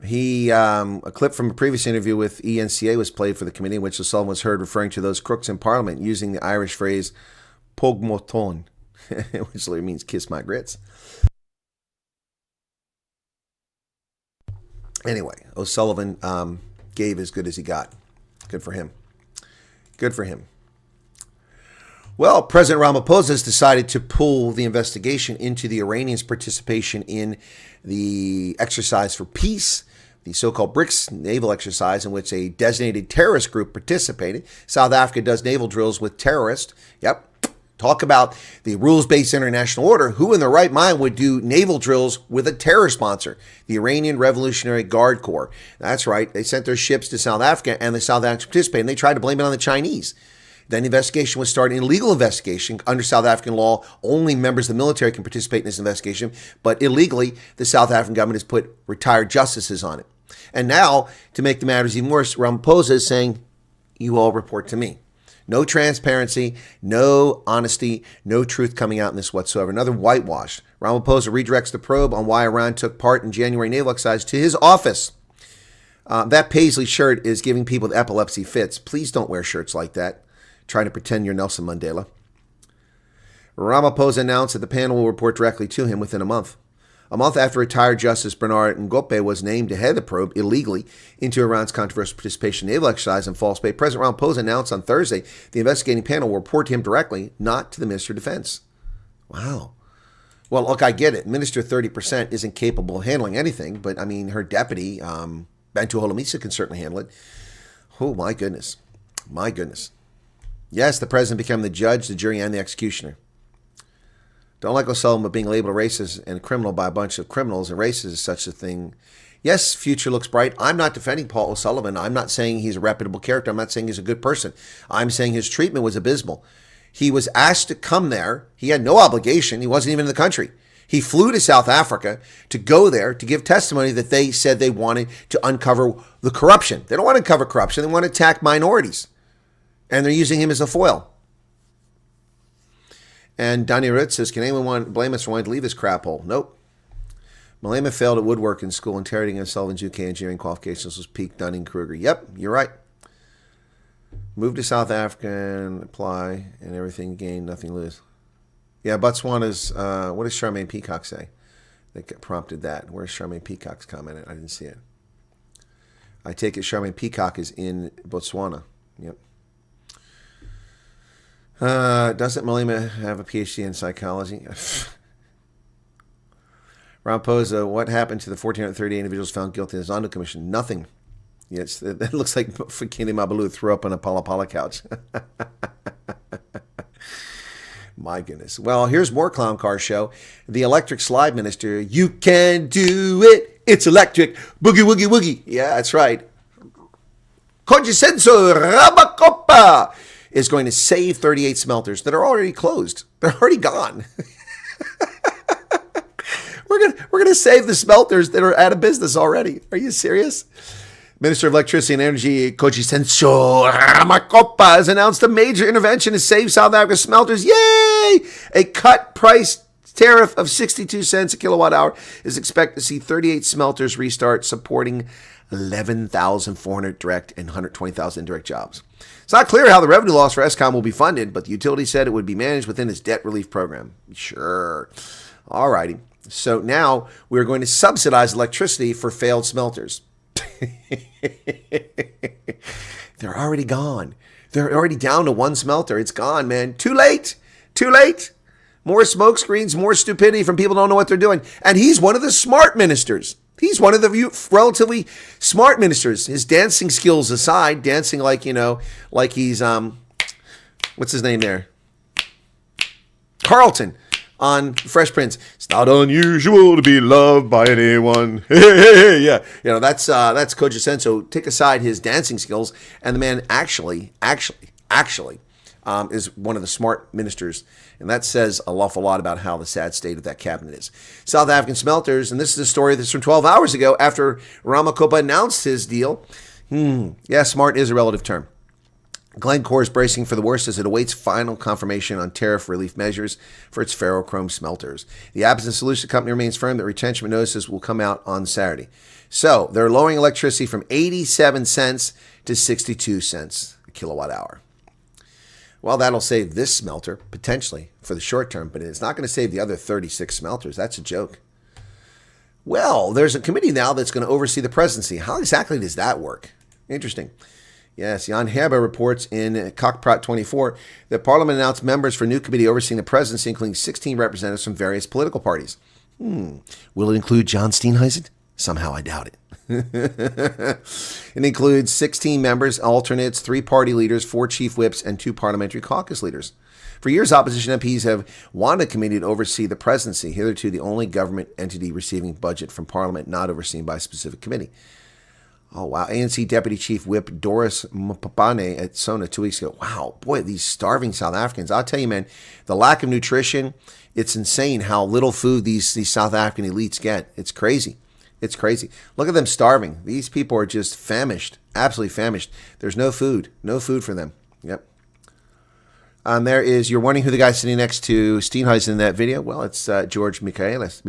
A clip from a previous interview with ENCA was played for the committee in which Sullivan was heard referring to those crooks in Parliament using the Irish phrase, Pogmoton, which literally means kiss my grits. Anyway, O'Sullivan gave as good as he got. Good for him. Good for him. Well, President Ramaphosa has decided to pull the investigation into the Iranians' participation in the exercise for peace, the so-called BRICS naval exercise in which a designated terrorist group participated. South Africa does naval drills with terrorists. Yep. Talk about the rules-based international order. Who in their right mind would do naval drills with a terror sponsor? The Iranian Revolutionary Guard Corps. That's right. They sent their ships to South Africa and the South Africans participated, and they tried to blame it on the Chinese. Then the investigation was started, an illegal investigation. Under South African law, only members of the military can participate in this investigation, but illegally, the South African government has put retired justices on it. And now, to make the matters even worse, Ramaphosa is saying, you all report to me. No transparency, no honesty, no truth coming out in this whatsoever. Another whitewash. Ramaphosa redirects the probe on why Iran took part in January naval exercise to his office. That paisley shirt is giving people the epilepsy fits. Please don't wear shirts like that, trying to pretend you're Nelson Mandela. Ramaphosa announced that the panel will report directly to him within a month. A month after retired Justice Bernard Ngope was named to head the probe illegally into Iran's controversial participation in naval exercise in False Bay, President Ramaphosa announced on Thursday the investigating panel will report to him directly, not to the Minister of Defense. Wow. Well, look, I get it. Minister 30% isn't capable of handling anything, but I mean, her deputy, Bantu Holomisa, can certainly handle it. Oh, my goodness. My goodness. Yes, the president became the judge, the jury, and the executioner. Don't like O'Sullivan, but being labeled a racist and a criminal by a bunch of criminals and racists is such a thing. Yes, future looks bright. I'm not defending Paul O'Sullivan. I'm not saying he's a reputable character. I'm not saying he's a good person. I'm saying his treatment was abysmal. He was asked to come there. He had no obligation. He wasn't even in the country. He flew to South Africa to go there to give testimony that they said they wanted to uncover the corruption. They don't want to uncover corruption. They want to attack minorities. And they're using him as a foil. And Donnie Rutt says, can anyone blame us for wanting to leave this crap hole? Nope. Malema failed at woodworking school, interrogating O'Sullivan's UK engineering qualifications was peak Dunning-Kruger. Yep, you're right. Move to South Africa and apply, and everything gain, nothing lose. Yeah, Botswana's, what does Charmaine Peacock say? That prompted that. Where's Charmaine Peacock's comment? I didn't see it. I take it Charmaine Peacock is in Botswana. Yep. Doesn't Malema have a PhD in psychology? Ramposa, what happened to the 1,438 individuals found guilty in the Zondo Commission? Nothing. Yes, that looks like Fakini Mabalou threw up on a Pala Pala couch. My goodness. Well, here's more clown car show. The electric slide minister, you can do it. It's electric. Boogie, woogie, woogie. Yeah, that's right. Congicenso Rabacopa is going to save 38 smelters that are already closed. They're already gone. We're gonna save the smelters that are out of business already. Are you serious? Minister of Electricity and Energy, Congicenso Ramacopa, has announced a major intervention to save South Africa smelters. Yay! A cut price tariff of 62 cents a kilowatt hour is expected to see 38 smelters restart, supporting 11,400 direct and 120,000 indirect jobs. It's not clear how the revenue loss for Eskom will be funded, but the utility said it would be managed within its debt relief program. Sure. All righty. So now we're going to subsidize electricity for failed smelters. They're already gone. They're already down to one smelter. It's gone, man. Too late. Too late. More smoke screens, more stupidity from people who don't know what they're doing. And he's one of the smart ministers. He's one of the relatively smart ministers. His dancing skills aside, dancing like, like he's, what's his name there? Carlton on Fresh Prince. It's not unusual to be loved by anyone. Hey, yeah. That's Congicenso. Take aside his dancing skills, and the man actually is one of the smart ministers. And that says an awful lot about how the sad state of that cabinet is. South African smelters, and this is a story that's from 12 hours ago after Ramakopa announced his deal. Yeah, smart is a relative term. Glencore is bracing for the worst as it awaits final confirmation on tariff relief measures for its ferrochrome smelters. The Absent Solution Company remains firm that retrenchment notices will come out on Saturday. So they're lowering electricity from 87 cents to 62 cents a kilowatt hour. Well, that'll save this smelter, potentially, for the short term, but it's not going to save the other 36 smelters. That's a joke. Well, there's a committee now that's going to oversee the presidency. How exactly does that work? Interesting. Yes, Jan Herber reports in Cockprat 24 that Parliament announced members for a new committee overseeing the presidency, including 16 representatives from various political parties. Will it include John Steenhuisen? Somehow I doubt it. It includes 16 members, alternates, 3 party leaders, 4 chief whips, and 2 parliamentary caucus leaders. For years, opposition MPs have wanted a committee to oversee the presidency, hitherto the only government entity receiving budget from Parliament not overseen by a specific committee. Oh, wow. ANC Deputy Chief Whip Doris Mpapane at Sona 2 weeks ago. Wow, boy, these starving South Africans. I'll tell you, man, the lack of nutrition, it's insane how little food these South African elites get. It's crazy. It's crazy. Look at them starving. These people are just famished, absolutely famished. There's no food for them. Yep. There is, you're wondering who the guy sitting next to Steenhuisen in that video? Well, it's George Michaelis,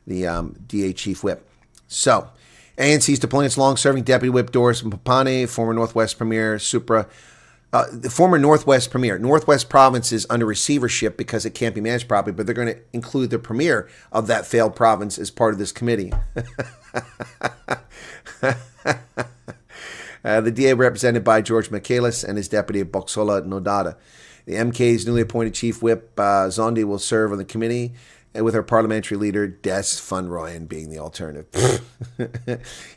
the DA Chief Whip. So, ANC's deploying its long-serving Deputy Whip Doris Mpapane, former Northwest Premier, the former Northwest Premier. Northwest Province is under receivership because it can't be managed properly, but they're going to include the Premier of that failed province as part of this committee. The DA represented by George Michaelis and his deputy Boxola Nodada. The MK's newly appointed chief whip, Zondi, will serve on the committee, and with our parliamentary leader, Des Van Rooyen, being the alternative.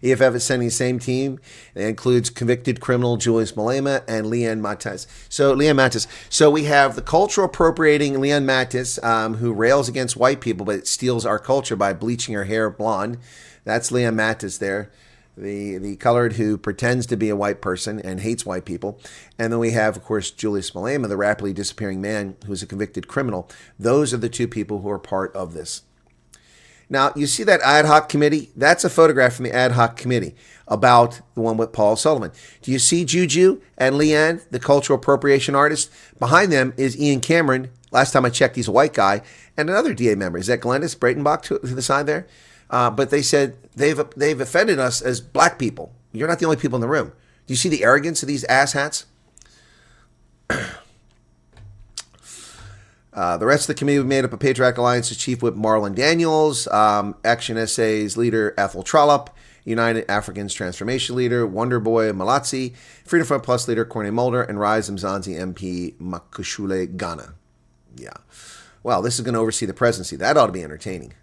EFF is sending the same team. It includes convicted criminal Julius Malema and Leanne Mattes. So we have the cultural appropriating Leanne Mattes, who rails against white people, but steals our culture by bleaching her hair blonde. That's Leanne Mattes there. The colored who pretends to be a white person and hates white people. And then we have, of course, Julius Malema, the rapidly disappearing man who's a convicted criminal. Those are the two people who are part of this. Now, you see that ad hoc committee? That's a photograph from the ad hoc committee about the one with Paul Sullivan. Do you see Juju and Leanne, the cultural appropriation artist? Behind them is Ian Cameron. Last time I checked, he's a white guy. And another DA member. Is that Glennis Breitenbach to the side there? But they said they've offended us as black people. You're not the only people in the room. Do you see the arrogance of these asshats? The rest of the committee made up of Patriotic Alliance's Chief Whip Marlon Daniels, Action SA's leader Ethel Trollope, United Africans Transformation leader Wonderboy Malatsi, Freedom Front Plus leader Corne Mulder, and Rise Mzansi MP Makushule Ghana. Yeah. Well, this is going to oversee the presidency. That ought to be entertaining.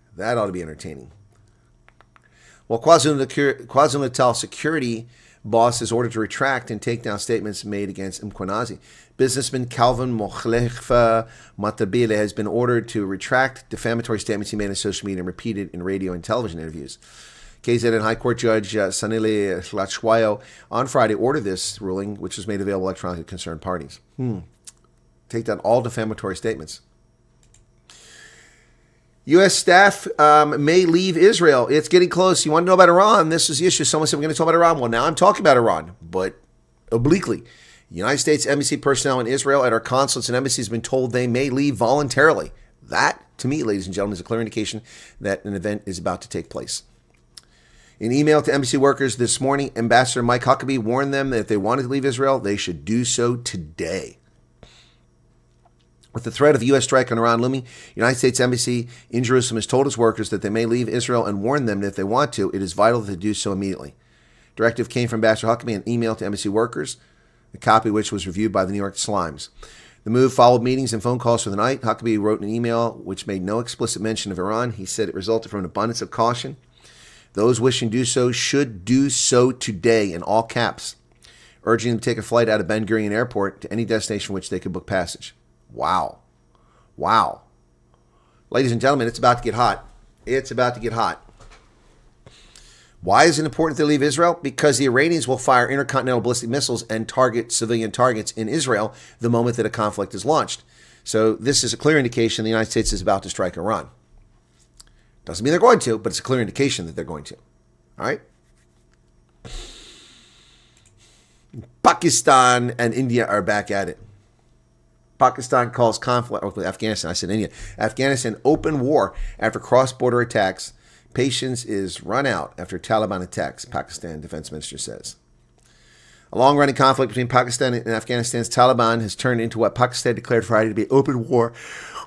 Well, KwaZulu-Natal security boss is ordered to retract and take down statements made against Mkhwanazi. Businessman Calvin Mochlefa Matabile has been ordered to retract defamatory statements he made on social media and repeated in radio and television interviews. KZN High Court Judge Sanile Lachwayo on Friday ordered this ruling, which was made available electronically to concerned parties. Take down all defamatory statements. U.S. staff may leave Israel. It's getting close. You want to know about Iran? This is the issue. Someone said we're going to talk about Iran. Well, now I'm talking about Iran, but obliquely. United States embassy personnel in Israel at our consulates and embassies have been told they may leave voluntarily. That, to me, ladies and gentlemen, is a clear indication that an event is about to take place. In email to embassy workers this morning, Ambassador Mike Huckabee warned them that if they wanted to leave Israel, they should do so today. With the threat of a U.S. strike on Iran looming, United States Embassy in Jerusalem has told its workers that they may leave Israel and warned them that if they want to, it is vital that they do so immediately. Directive came from Ambassador Huckabee in an email to embassy workers, a copy of which was reviewed by the New York Slimes. The move followed meetings and phone calls for the night. Huckabee wrote an email which made no explicit mention of Iran. He said it resulted from an abundance of caution. Those wishing to do so should do so today, in all caps, urging them to take a flight out of Ben Gurion Airport to any destination which they could book passage. Wow. Ladies and gentlemen, it's about to get hot. Why is it important they leave Israel? Because the Iranians will fire intercontinental ballistic missiles and target civilian targets in Israel the moment that a conflict is launched. So this is a clear indication the United States is about to strike Iran. Doesn't mean they're going to, but it's a clear indication that they're going to. All right? Pakistan and India are back at it. Pakistan calls conflict with Afghanistan. I said India. Afghanistan open war after cross-border attacks. Patience is run out after Taliban attacks, Pakistan Defense Minister says. A long-running conflict between Pakistan and Afghanistan's Taliban has turned into what Pakistan declared Friday to be open war,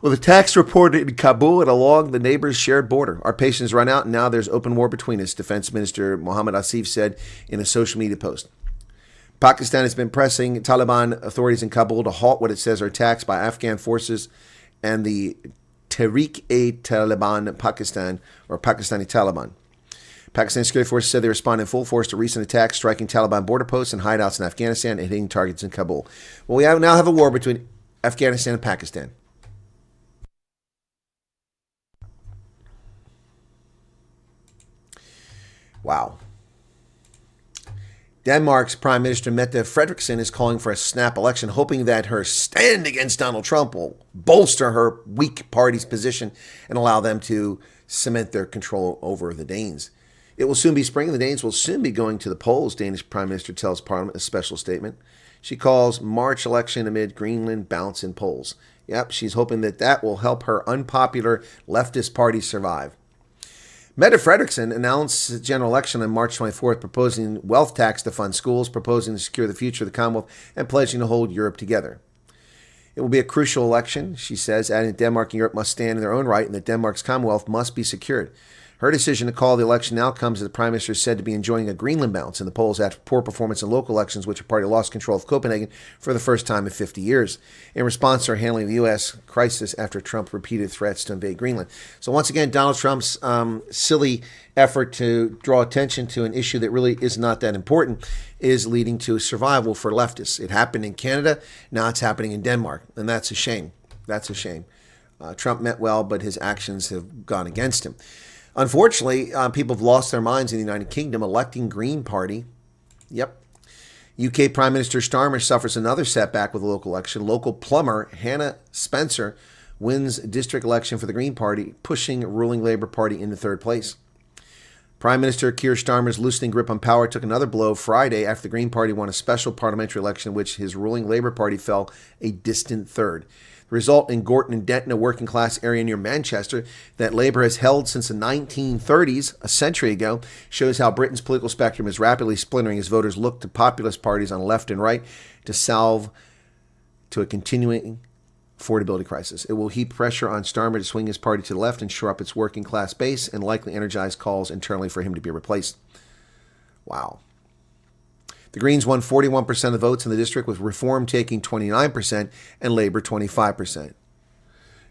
with attacks reported in Kabul and along the neighbors' shared border. Our patience run out, and now there's open war between us, Defense Minister Mohammad Asif said in a social media post. Pakistan has been pressing Taliban authorities in Kabul to halt what it says are attacks by Afghan forces and the Tehrik-e-Taliban Pakistan, or Pakistani Taliban. Pakistan security forces said they responded in full force to recent attacks, striking Taliban border posts and hideouts in Afghanistan and hitting targets in Kabul. Well, we now have a war between Afghanistan and Pakistan. Wow. Denmark's Prime Minister Mette Frederiksen is calling for a snap election, hoping that her stand against Donald Trump will bolster her weak party's position and allow them to cement their control over the Danes. It will soon be spring, and the Danes will soon be going to the polls, Danish Prime Minister tells Parliament in a special statement. She calls March election amid Greenland bounce in polls. Yep, she's hoping that will help her unpopular leftist party survive. Mette Frederiksen announced the general election on March 24th, proposing wealth tax to fund schools, proposing to secure the future of the Commonwealth, and pledging to hold Europe together. It will be a crucial election, she says, adding that Denmark and Europe must stand in their own right and that Denmark's Commonwealth must be secured. Her decision to call the election now comes as the Prime Minister is said to be enjoying a Greenland bounce in the polls after poor performance in local elections, which her party lost control of Copenhagen for the first time in 50 years, in response to her handling of the U.S. crisis after Trump repeated threats to invade Greenland. So once again, Donald Trump's silly effort to draw attention to an issue that really is not that important is leading to survival for leftists. It happened in Canada. Now it's happening in Denmark, and that's a shame. That's a shame. Trump meant well, but his actions have gone against him. Unfortunately, people have lost their minds in the United Kingdom, electing Green Party. Yep. UK Prime Minister Starmer suffers another setback with the local election. Local plumber Hannah Spencer wins district election for the Green Party, pushing ruling Labour Party into third place. Prime Minister Keir Starmer's loosening grip on power took another blow Friday after the Green Party won a special parliamentary election in which his ruling Labour Party fell a distant third. The result in Gorton and Denton, a working-class area near Manchester that Labour has held since the 1930s, a century ago, shows how Britain's political spectrum is rapidly splintering as voters look to populist parties on left and right to salve to a continuing affordability crisis. It will heap pressure on Starmer to swing his party to the left and shore up its working-class base and likely energize calls internally for him to be replaced. Wow. The Greens won 41% of the votes in the district, with Reform taking 29% and Labour 25%.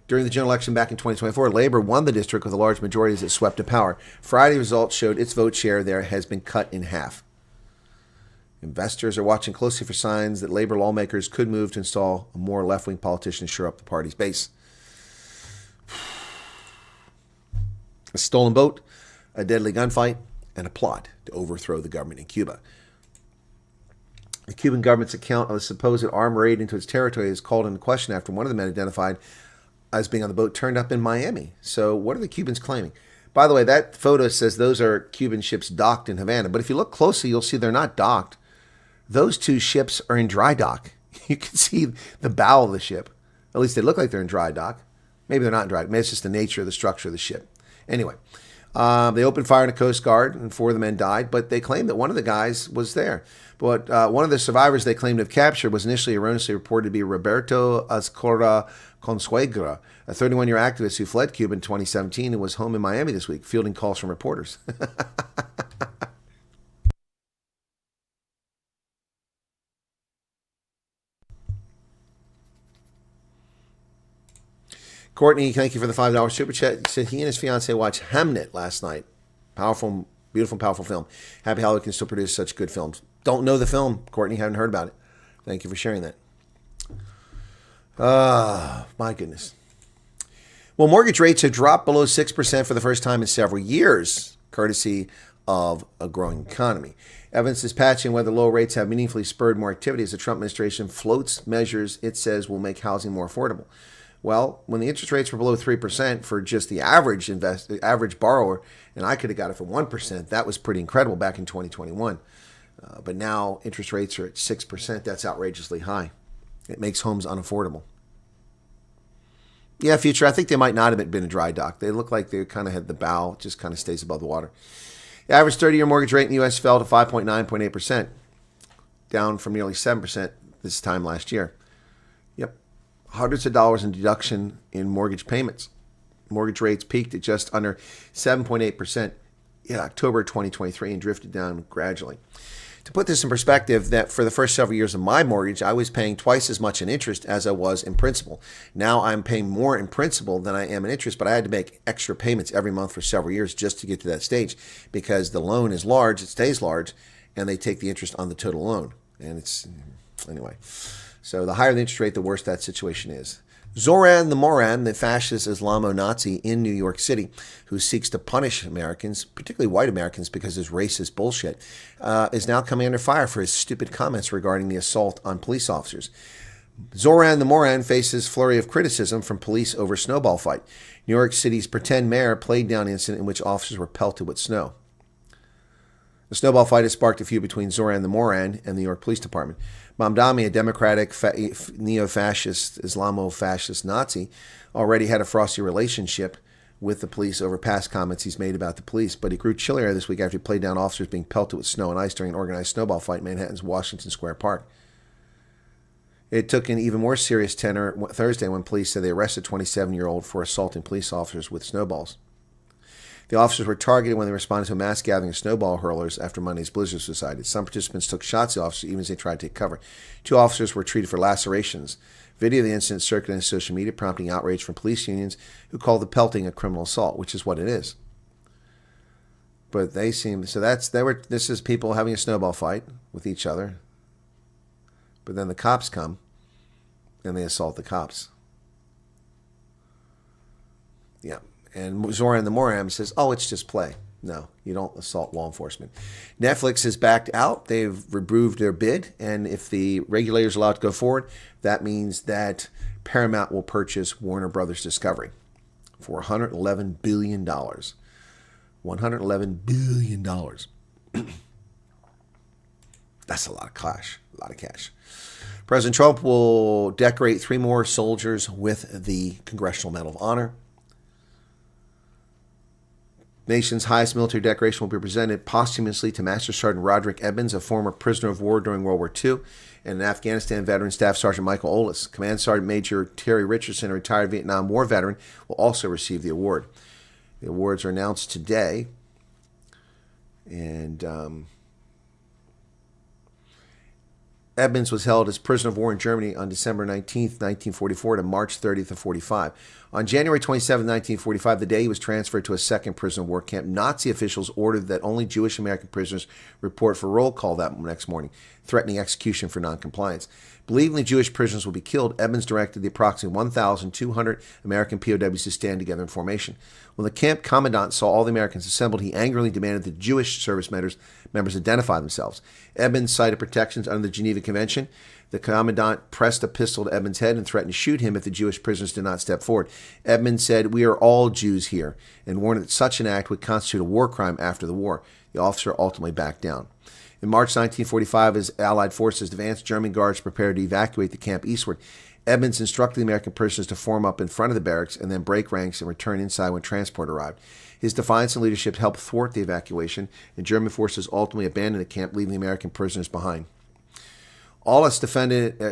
During the general election back in 2024, Labour won the district with a large majority as it swept to power. Friday results showed its vote share there has been cut in half. Investors are watching closely for signs that Labour lawmakers could move to install a more left-wing politician to shore up the party's base. A stolen boat, a deadly gunfight, and a plot to overthrow the government in Cuba. The Cuban government's account of a supposed armed raid into its territory is called into question after one of the men identified as being on the boat turned up in Miami. So what are the Cubans claiming? By the way, that photo says those are Cuban ships docked in Havana. But if you look closely, you'll see they're not docked. Those two ships are in dry dock. You can see the bow of the ship. At least they look like they're in dry dock. Maybe they're not in dry dock. Maybe it's just the nature of the structure of the ship. Anyway, they opened fire on a Coast Guard, and 4 of the men died. But they claimed that one of the guys was there. But one of the survivors they claimed to have captured was initially erroneously reported to be Roberto Azcora Consuegra, a 31-year activist who fled Cuba in 2017 and was home in Miami this week, fielding calls from reporters. Courtney, thank you for the $5 super chat. Said he and his fiance watched Hamnet last night. Powerful, beautiful, powerful film. Happy Hollywood can still produce such good films. Don't know the film, Courtney. Haven't heard about it. Thank you for sharing that. My goodness. Well, mortgage rates have dropped below 6% for the first time in several years, courtesy of a growing economy. Evidence is patchy on whether low rates have meaningfully spurred more activity as the Trump administration floats measures it says will make housing more affordable. Well, when the interest rates were below 3% for just the average borrower, and I could have got it for 1%, that was pretty incredible back in 2021. But now interest rates are at 6%. That's outrageously high. It makes homes unaffordable. Yeah, future, I think they might not have been a dry dock. They look like they kind of had the bow, just kind of stays above the water. The average 30-year mortgage rate in the U.S. fell to 5.9.8%, down from nearly 7% this time last year. Yep. Hundreds of dollars in deduction in mortgage payments. Mortgage rates peaked at just under 7.8% in October 2023 and drifted down gradually. To put this in perspective, that for the first several years of my mortgage, I was paying twice as much in interest as I was in principal. Now I'm paying more in principal than I am in interest, but I had to make extra payments every month for several years just to get to that stage because the loan is large, it stays large, and they take the interest on the total loan. And it's, anyway. So the higher the interest rate, the worse that situation is. Zoran the Moran, the fascist Islamo-Nazi in New York City, who seeks to punish Americans, particularly white Americans, because of his racist bullshit, is now coming under fire for his stupid comments regarding the assault on police officers. Zoran the Moran faces flurry of criticism from police over snowball fight. New York City's pretend mayor played down incident in which officers were pelted with snow. The snowball fight has sparked a feud between Zoran the Moran and the New York Police Department. Mamdani, a democratic neo-fascist, Islamo-fascist Nazi, already had a frosty relationship with the police over past comments he's made about the police, but he grew chillier this week after he played down officers being pelted with snow and ice during an organized snowball fight in Manhattan's Washington Square Park. It took an even more serious tenor Thursday when police said they arrested a 27-year-old for assaulting police officers with snowballs. The officers were targeted when they responded to a mass gathering of snowball hurlers after Monday's blizzard subsided. Some participants took shots at the officers even as they tried to take cover. 2 officers were treated for lacerations. Video of the incident circulated on social media, prompting outrage from police unions who called the pelting a criminal assault, which is what it is. But they seem so this is people having a snowball fight with each other. But then the cops come and they assault the cops. Yeah. And Zoran the Moram says, oh, it's just play. No, you don't assault law enforcement. Netflix has backed out. They've removed their bid. And if the regulators are allowed to go forward, that means that Paramount will purchase Warner Brothers Discovery for $111 billion. $111 billion. That's a lot of cash. A lot of cash. President Trump will decorate 3 more soldiers with the Congressional Medal of Honor. Nation's highest military decoration will be presented posthumously to Master Sergeant Roderick Edmonds, a former prisoner of war during World War II, and an Afghanistan veteran, Staff Sergeant Michael Olis. Command Sergeant Major Terry Richardson, a retired Vietnam War veteran, will also receive the award. The awards are announced today, and Edmonds was held as prisoner of war in Germany on December 19th, 1944 to March 30th of 45. On January 27, 1945, the day he was transferred to a second prisoner of war camp, Nazi officials ordered that only Jewish American prisoners report for roll call that next morning, threatening execution for noncompliance. Believing the Jewish prisoners would be killed, Edmonds directed the approximately 1,200 American POWs to stand together in formation. When the camp commandant saw all the Americans assembled, he angrily demanded that Jewish service members identify themselves. Edmonds cited protections under the Geneva Convention. The commandant pressed a pistol to Edmonds' head and threatened to shoot him if the Jewish prisoners did not step forward. Edmonds said, "We are all Jews here," and warned that such an act would constitute a war crime after the war. The officer ultimately backed down. In March 1945, as Allied forces advanced, German guards prepared to evacuate the camp eastward. Edmonds instructed the American prisoners to form up in front of the barracks and then break ranks and return inside when transport arrived. His defiance and leadership helped thwart the evacuation, and German forces ultimately abandoned the camp, leaving the American prisoners behind. Aulis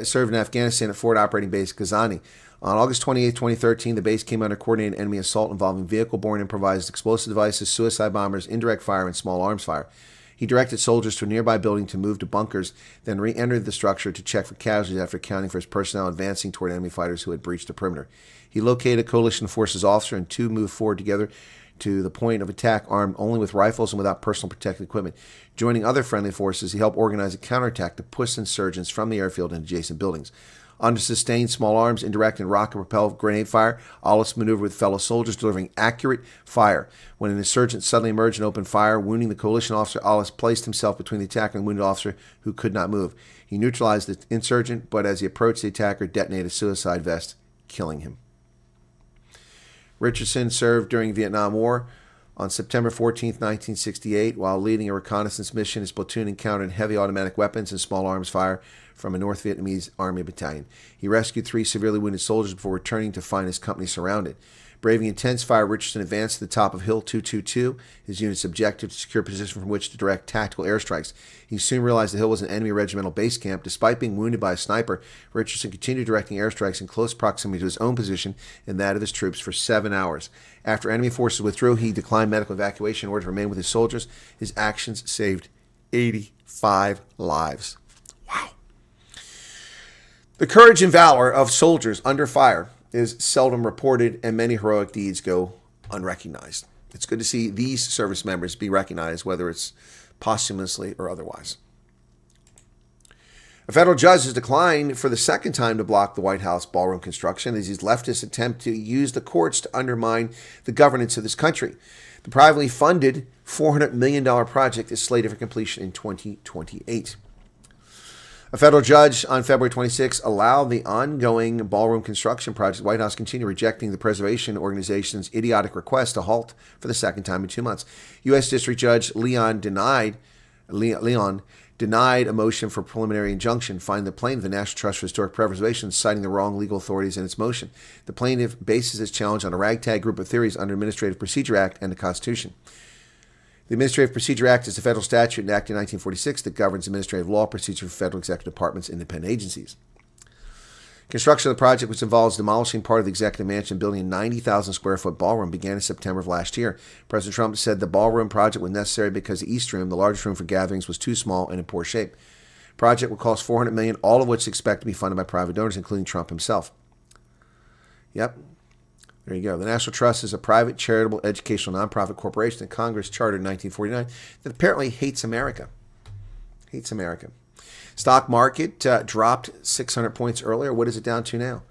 served in Afghanistan at Forward Operating Base Ghazni. On August 28, 2013, the base came under coordinated enemy assault involving vehicle-borne improvised explosive devices, suicide bombers, indirect fire, and small arms fire. He directed soldiers to a nearby building to move to bunkers, then re-entered the structure to check for casualties after accounting for his personnel advancing toward enemy fighters who had breached the perimeter. He located a coalition forces officer, and 2 moved forward together to the point of attack armed only with rifles and without personal protective equipment. Joining other friendly forces, he helped organize a counterattack to push insurgents from the airfield into adjacent buildings. Under sustained small arms, indirect, and rocket-propelled grenade fire, Aulis maneuvered with fellow soldiers, delivering accurate fire. When an insurgent suddenly emerged and opened fire, wounding the coalition officer, Aulis placed himself between the attacker and the wounded officer who could not move. He neutralized the insurgent, but as he approached the attacker, detonated a suicide vest, killing him. Richardson served during the Vietnam War. On September 14, 1968, while leading a reconnaissance mission, his platoon encountered heavy automatic weapons and small arms fire from a North Vietnamese Army battalion. He rescued 3 severely wounded soldiers before returning to find his company surrounded. Braving intense fire, Richardson advanced to the top of Hill 222, his unit's objective to secure a position from which to direct tactical airstrikes. He soon realized the hill was an enemy regimental base camp. Despite being wounded by a sniper, Richardson continued directing airstrikes in close proximity to his own position and that of his troops for 7 hours. After enemy forces withdrew, he declined medical evacuation in order to remain with his soldiers. His actions saved 85 lives. Wow. The courage and valor of soldiers under fire is seldom reported, and many heroic deeds go unrecognized. It's good to see these service members be recognized, whether it's posthumously or otherwise. A federal judge has declined for the second time to block the White House ballroom construction as his leftists attempt to use the courts to undermine the governance of this country. The privately funded $400 million project is slated for completion in 2028. A federal judge on February 26 allowed the ongoing ballroom construction project at the White House continue, rejecting the Preservation Organization's idiotic request to halt for the second time in 2 months. U.S. District Judge Leon denied a motion for preliminary injunction, finding the plaintiff, the National Trust for Historic Preservation, citing the wrong legal authorities in its motion. The plaintiff bases its challenge on a ragtag group of theories under Administrative Procedure Act and the Constitution. The Administrative Procedure Act is a federal statute enacted in 1946 that governs administrative law procedure for federal executive departments and independent agencies. Construction of the project, which involves demolishing part of the executive mansion, building a 90,000 square foot ballroom, began in September of last year. President Trump said the ballroom project was necessary because the East Room, the largest room for gatherings, was too small and in poor shape. Project will cost $400 million, all of which is expected to be funded by private donors, including Trump himself. Yep. There you go. The National Trust is a private, charitable, educational, nonprofit corporation that Congress chartered in 1949 that apparently hates America. Hates America. Stock market dropped 600 points earlier. What is it down to now?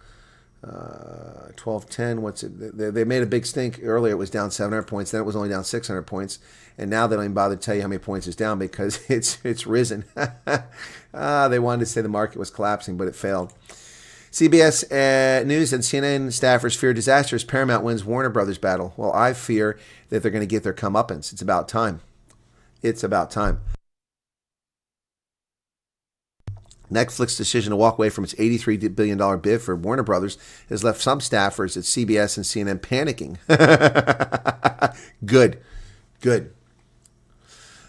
1210. What's it? They made a big stink earlier. It was down 700 points. Then it was only down 600 points. And now they don't even bother to tell you how many points it's down because it's risen. They wanted to say the market was collapsing, but it failed. CBS News and CNN staffers fear disaster as Paramount wins Warner Brothers battle. Well, I fear that they're going to get their comeuppance. It's about time. It's about time. Netflix's decision to walk away from its $83 billion bid for Warner Brothers has left some staffers at CBS and CNN panicking. Good.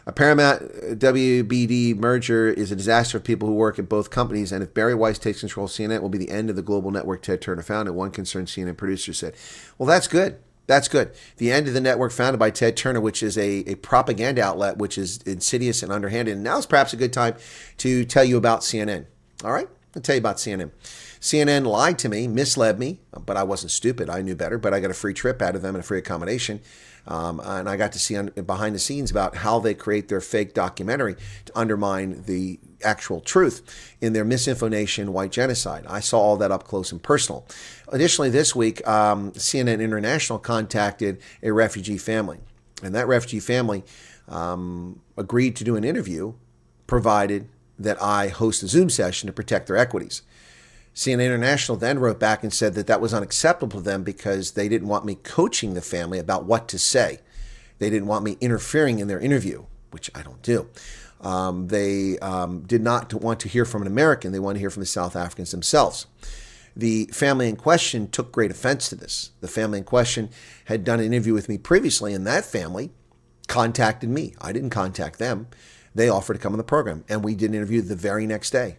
A Paramount WBD merger is a disaster for people who work at both companies, and if Barry Weiss takes control of CNN, it will be the end of the global network Ted Turner founded, one concerned CNN producer said. Well, that's good. That's good. The end of the network founded by Ted Turner, which is a propaganda outlet, which is insidious and underhanded. And now is perhaps a good time to tell you about CNN. All right? I'll tell you about CNN. CNN lied to me, misled me, but I wasn't stupid. I knew better, but I got a free trip out of them and a free accommodation. And I got to see behind the scenes about how they create their fake documentary to undermine the actual truth in their misinformation white genocide. I saw all that up close and personal. Additionally, this week, CNN International contacted a refugee family. And that refugee family agreed to do an interview provided that I host a Zoom session to protect their equities. CNN International then wrote back and said that that was unacceptable to them because they didn't want me coaching the family about what to say. They didn't want me interfering in their interview, which I don't do. They did not want to hear from an American. They wanted to hear from the South Africans themselves. The family in question took great offense to this. The family in question had done an interview with me previously, and that family contacted me. I didn't contact them. They offered to come on the program, and we did an interview the very next day.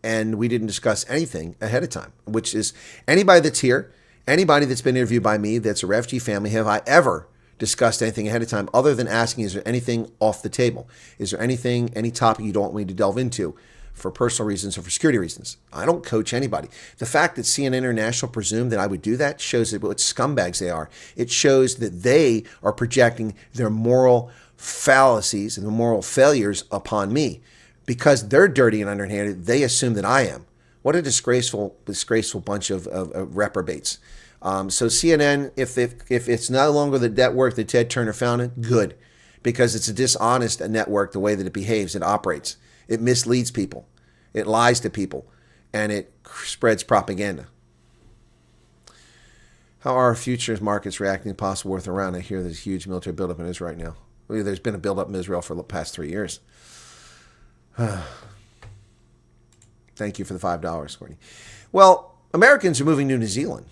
And we didn't discuss anything ahead of time, which is anybody that's here, anybody that's been interviewed by me that's a refugee family, have I ever discussed anything ahead of time other than asking, is there anything off the table? Is there anything, any topic you don't want me to delve into for personal reasons or for security reasons? I don't coach anybody. The fact that CNN International presumed that I would do that shows that what scumbags they are. It shows that they are projecting their moral fallacies and the moral failures upon me. Because they're dirty and underhanded, they assume that I am. What a disgraceful bunch of reprobates. So CNN, if it's no longer the network that Ted Turner founded, good. Because it's a dishonest network the way that it behaves, it operates. It misleads people. It lies to people. And it spreads propaganda. How are futures markets reacting to possible worth around? I hear there's huge military buildup in Israel right now. Well, there's been a buildup in Israel for the past 3 years. Thank you for the $5, Courtney. Well, Americans are moving to New Zealand,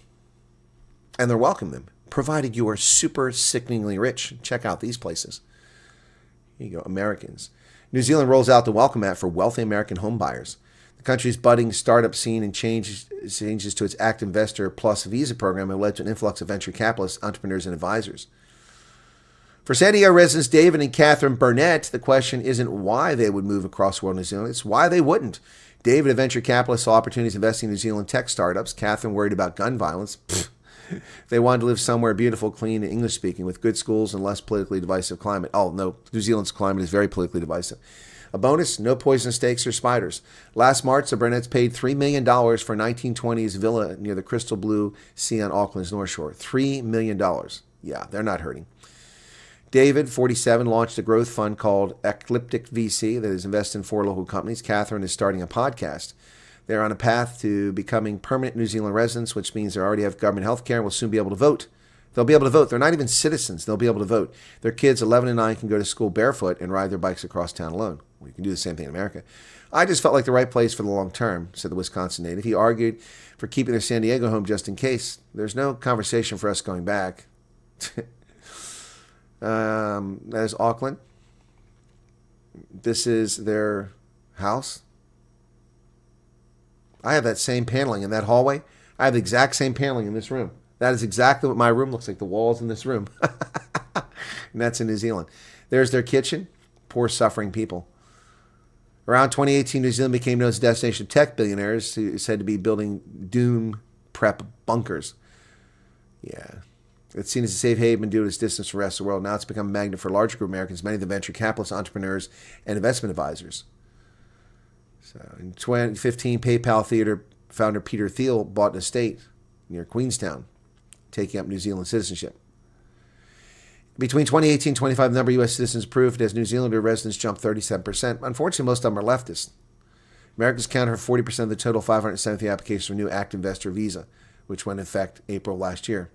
and they're welcoming them, provided you are super sickeningly rich. Check out these places. Here you go, Americans. New Zealand rolls out the Welcome Act for wealthy American home buyers. The country's budding startup scene and changes to its Act Investor Plus visa program have led to an influx of venture capitalists, entrepreneurs, and advisors. For San Diego residents David and Catherine Burnett, the question isn't why they would move across the world to New Zealand, it's why they wouldn't. David, a venture capitalist, saw opportunities investing in New Zealand tech startups. Catherine worried about gun violence. They wanted to live somewhere beautiful, clean, and English-speaking, with good schools and less politically divisive climate. Oh, no, New Zealand's climate is very politically divisive. A bonus, no poisonous snakes or spiders. Last March, the Burnett's paid $3 million for a 1920s villa near the crystal blue sea on Auckland's North Shore. $3 million. Yeah, they're not hurting. David, 47, launched a growth fund called Ecliptic VC that is invested in 4 local companies. Catherine is starting a podcast. They're on a path to becoming permanent New Zealand residents, which means they already have government health care and will soon be able to vote. They'll be able to vote. They're not even citizens. They'll be able to vote. Their kids, 11 and 9, can go to school barefoot and ride their bikes across town alone. We can do the same thing in America. I just felt like the right place for the long term, said the Wisconsin native. He argued for keeping their San Diego home just in case. There's no conversation for us going back. That is Auckland. This is their house. I have that same paneling in that hallway. I have the exact same paneling in this room. That is exactly what my room looks like, the walls in this room. And that's in New Zealand. There's their kitchen. Poor, suffering people. Around 2018, New Zealand became known as a destination of tech billionaires who said to be building doom prep bunkers. Yeah. It's seen as a safe haven due to its distance from the rest of the world. Now it's become a magnet for a larger group of Americans, many of the venture capitalists, entrepreneurs, and investment advisors. So in 2015, PayPal Theater founder Peter Thiel bought an estate near Queenstown, taking up New Zealand citizenship. Between 2018 and 2025, the number of U.S. citizens approved as New Zealander residents jumped 37%. Unfortunately, most of them are leftists. Americans accounted for 40% of the total 573 applications for a new active investor visa, which went into effect April last year.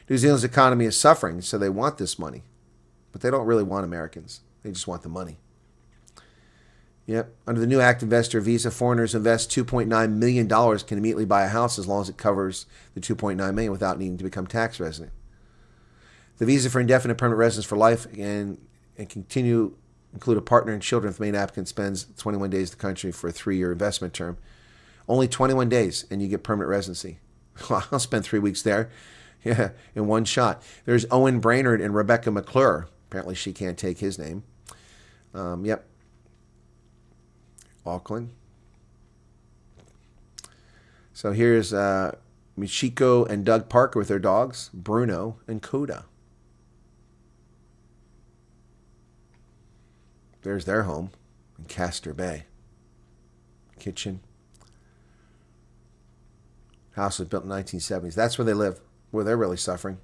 New Zealand's economy is suffering, so they want this money. But they don't really want Americans. They just want the money. Yep. Under the new active investor visa, foreigners who invest $2.9 million can immediately buy a house as long as it covers the $2.9 million without needing to become tax resident. The visa for indefinite permanent residence for life and continue include a partner and children if the main applicant spends 21 days in the country for a 3-year investment term. Only 21 days and you get permanent residency. I'll spend 3 weeks there. Yeah, in one shot. There's Owen Brainerd and Rebecca McClure. Apparently she can't take his name. Yep. Auckland. So here's Michiko and Doug Parker with their dogs, Bruno and Coda. There's their home in Castor Bay. Kitchen. House was built in the 1970s. That's where they live, where they're really suffering.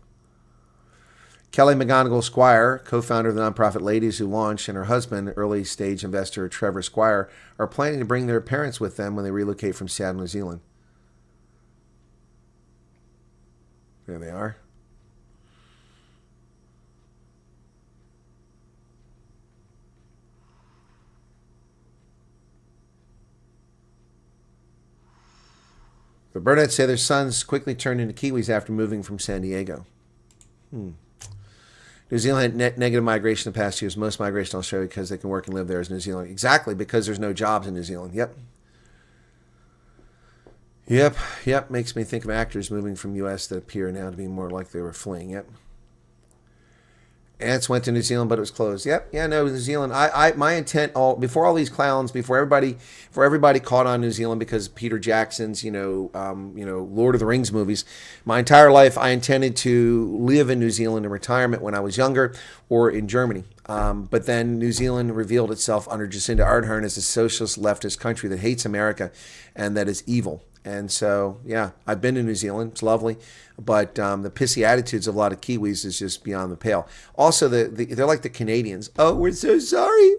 Kelly McGonigal Squire, co-founder of the nonprofit Ladies Who Launch, and her husband, early-stage investor Trevor Squire, are planning to bring their parents with them when they relocate from Seattle, New Zealand. There they are. The Burnett's say their sons quickly turned into Kiwis after moving from San Diego. New Zealand had net negative migration in the past years. Most migration to Australia because they can work and live there as New Zealand. Exactly, because there's no jobs in New Zealand. Yep. Makes me think of actors moving from U.S. that appear now to be more like they were fleeing. Yep. Ants went to New Zealand, but it was closed. New Zealand. My intent before all these clowns, before everybody caught on New Zealand because of Peter Jackson's, Lord of the Rings movies. My entire life, I intended to live in New Zealand in retirement when I was younger, or in Germany. But then New Zealand revealed itself under Jacinda Ardern as a socialist leftist country that hates America and that is evil. And so, I've been to New Zealand. It's lovely. But the pissy attitudes of a lot of Kiwis is just beyond the pale. Also, they're like the Canadians. Oh, we're so sorry.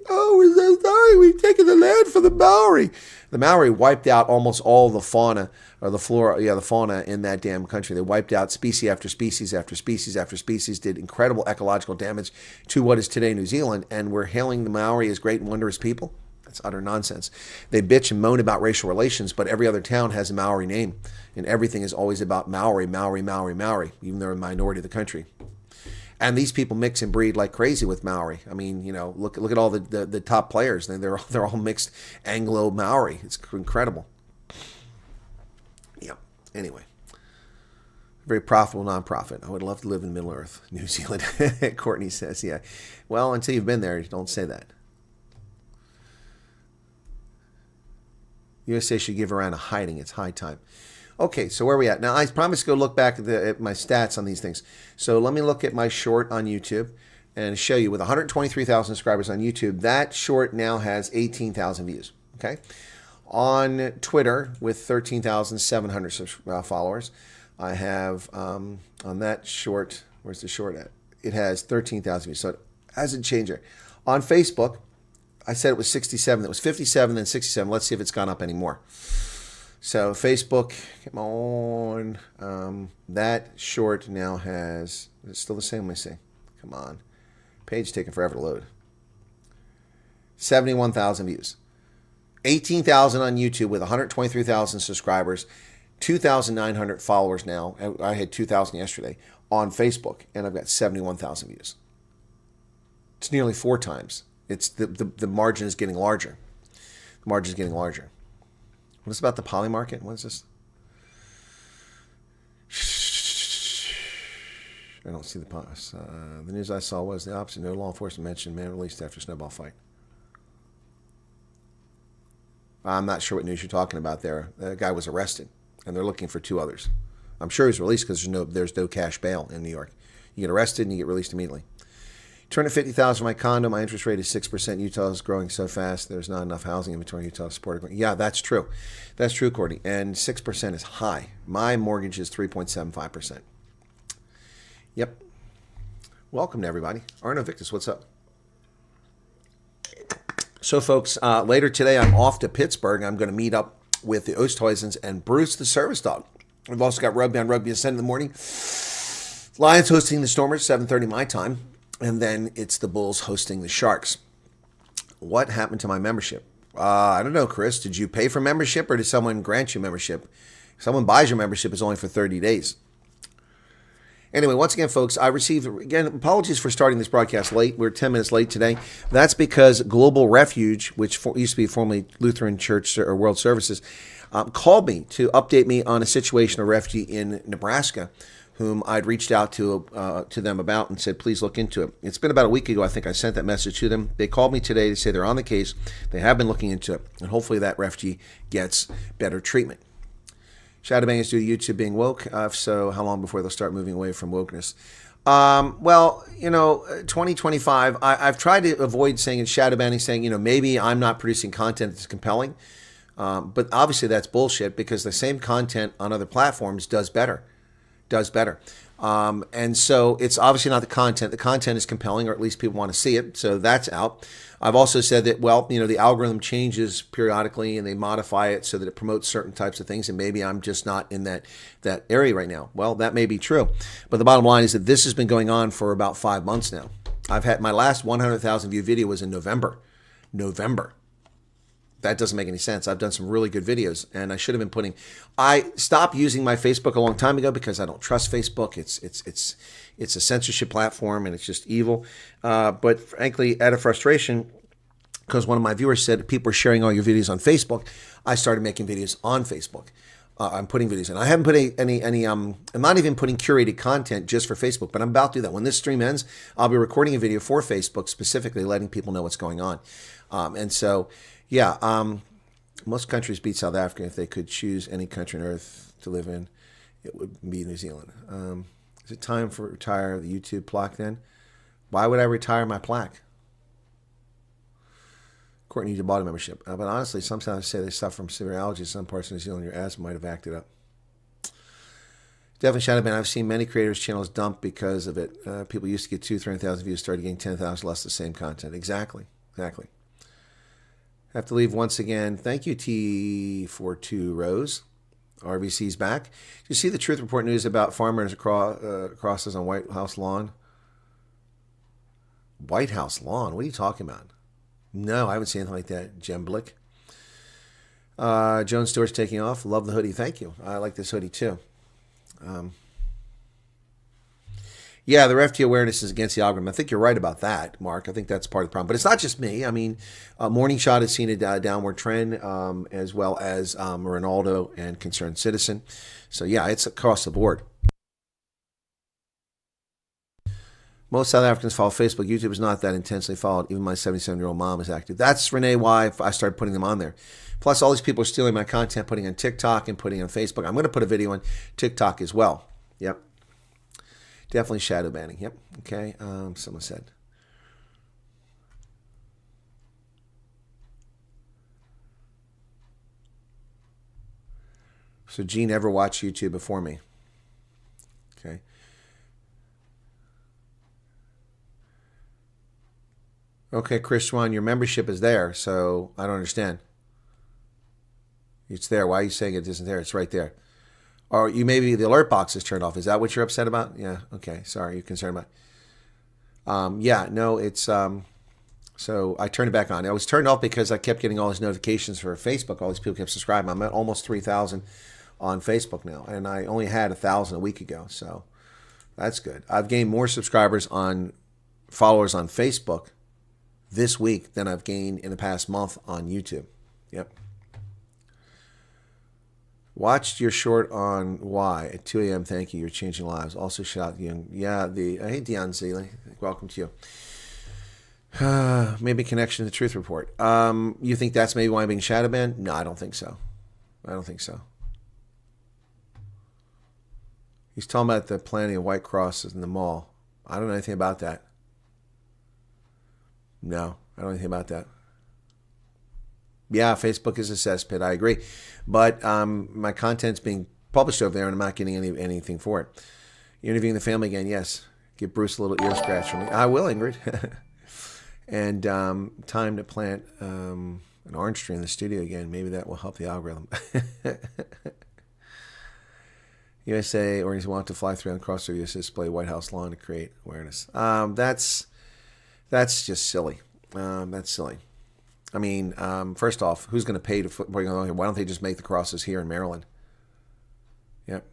We've taken the land for the Maori. The Maori wiped out almost all the fauna, or the flora, the fauna in that damn country. They wiped out species after species after species after species, did incredible ecological damage to what is today New Zealand. And we're hailing the Maori as great and wondrous people. That's utter nonsense. They bitch and moan about racial relations, but every other town has a Maori name, and everything is always about Maori, even though they're a minority of the country. And these people mix and breed like crazy with Maori. I mean, look at all the top players. They're all mixed Anglo-Maori. It's incredible. Yeah. Anyway, very profitable nonprofit. I would love to live in Middle Earth, New Zealand. Courtney says, yeah. Well, until you've been there, don't say that. USA should give around a hiding. It's high time. Okay, so where are we at? Now, I promised to go look back at my stats on these things. So let me look at my short on YouTube and show you with 123,000 subscribers on YouTube, that short now has 18,000 views. Okay. On Twitter with 13,700 followers, I have on that short, where's the short at? It has 13,000 views. So it hasn't changed there. On Facebook, I said it was 67. It was 57, then 67. Let's see if it's gone up anymore. So Facebook, come on. That short now has, it's still the same, let me see. Come on. Page taking forever to load. 71,000 views. 18,000 on YouTube with 123,000 subscribers. 2,900 followers now. I had 2,000 yesterday on Facebook, and I've got 71,000 views. It's nearly 4 times. It's the margin is getting larger. The margin is getting larger. What's about the poly market? What's this? I don't see the pause. The news I saw was the opposite. No law enforcement mentioned man released after snowball fight. I'm not sure what news you're talking about there. The guy was arrested, and they're looking for 2 others. I'm sure he's released because there's no cash bail in New York. You get arrested and you get released immediately. $250,000 for my condo. My interest rate is 6%. Utah is growing so fast. There's not enough housing inventory in Utah to support it. Yeah, that's true. That's true, Courtney. And 6% is high. My mortgage is 3.75%. Yep. Welcome to everybody. Arno Victus, what's up? So, folks, later today I'm off to Pittsburgh. I'm going to meet up with the Oosthuizens and Bruce the service dog. We've also got Rugby on Rugby Ascend in the morning. Lions hosting the Stormers, 7:30 my time. And then it's the Bulls hosting the Sharks. What happened to my membership? I don't know, Chris. Did you pay for membership or did someone grant you membership? If someone buys your membership, it's only for 30 days. Anyway, once again, folks, I received, again, apologies for starting this broadcast late. We're 10 minutes late today. That's because Global Refuge, which used to be formerly Lutheran Church or World Services, called me to update me on a situation of refugee in Nebraska, whom I'd reached out to them about and said, please look into it. It's been about a week ago, I think I sent that message to them. They called me today to say they're on the case. They have been looking into it, and hopefully that refugee gets better treatment. Shadowbangers due to YouTube being woke. If so, how long before they'll start moving away from wokeness? Well, 2025, I've tried to avoid saying it's shadowbanning, saying, maybe I'm not producing content that's compelling. But obviously that's bullshit because the same content on other platforms does better. And so it's obviously not the content. The content is compelling, or at least people want to see it. So that's out. I've also said that, the algorithm changes periodically and they modify it so that it promotes certain types of things. And maybe I'm just not in that area right now. Well, that may be true. But the bottom line is that this has been going on for about 5 months now. I've had my last 100,000 view video was in November. That doesn't make any sense. I've done some really good videos, and I should have been I stopped using my Facebook a long time ago because I don't trust Facebook. It's a censorship platform, and it's just evil. But frankly, out of frustration, because one of my viewers said people are sharing all your videos on Facebook, I started making videos on Facebook. I'm putting videos in. I haven't put any. I'm not even putting curated content just for Facebook, but I'm about to do that. When this stream ends, I'll be recording a video for Facebook, specifically letting people know what's going on. And so. Yeah, most countries beat South Africa. If they could choose any country on earth to live in, it would be New Zealand. Is it time for retire the YouTube plaque then? Why would I retire my plaque? Courtney, you bought a membership. But honestly, sometimes say they suffer from severe allergies in some parts of New Zealand. Your asthma might have acted up. Definitely Shadowban. I've seen many creators' channels dump because of it. People used to get 200,000-300,000 views, started getting 10,000 less the same content. Exactly. Have to leave once again. Thank you, T42 Rose. RBC's back. Did you see the Truth Report news about farmers crosses on White House lawn? White House lawn? What are you talking about? No, I haven't seen anything like that. Jem Blick. Joan Stewart's taking off. Love the hoodie. Thank you. I like this hoodie too. Yeah, the refugee awareness is against the algorithm. I think you're right about that, Mark. I think that's part of the problem. But it's not just me. I mean, Morning Shot has seen a downward trend, as well as Ronaldo and Concerned Citizen. So, yeah, it's across the board. Most South Africans follow Facebook. YouTube is not that intensely followed. Even my 77-year-old mom is active. That's, Renee, why I started putting them on there. Plus, all these people are stealing my content, putting on TikTok and putting on Facebook. I'm going to put a video on TikTok as well. Yep. Definitely shadow banning. Yep. Okay. Someone said. So Gene never watched YouTube before me. Okay. Okay, Chris Swan, your membership is there, so I don't understand. It's there. Why are you saying it isn't there? It's right there. Or you maybe the alert box is turned off. Is that what you're upset about? Yeah. Okay. Sorry. You're concerned about. Yeah. No. It's so I turned it back on. It was turned off because I kept getting all these notifications for Facebook. All these people kept subscribing. I'm at almost 3,000 on Facebook now, and I only had 1,000 a week ago. So that's good. I've gained more followers on Facebook this week than I've gained in the past month on YouTube. Yep. Watched your short on why at 2 a.m. Thank you. You're changing lives. Also, shout out you. Yeah, hey Dion Zealy. Welcome to you. Maybe connection to the Truth Report. You think that's maybe why I'm being shadow banned? No, I don't think so. I don't think so. He's talking about the planting of white crosses in the mall. I don't know anything about that. No, I don't know anything about that. Yeah, Facebook is a cesspit. I agree. But my content's being published over there, and I'm not getting anything for it. You're interviewing the family again? Yes. Give Bruce a little ear scratch from me. I will, Ingrid. And time to plant an orange tree in the studio again. Maybe that will help the algorithm. USA or he's want to fly through on cross the USA display White House lawn to create awareness. That's just silly. That's silly. I mean, first off, who's going to pay to bring along here? Why don't they just make the crosses here in Maryland? Yep.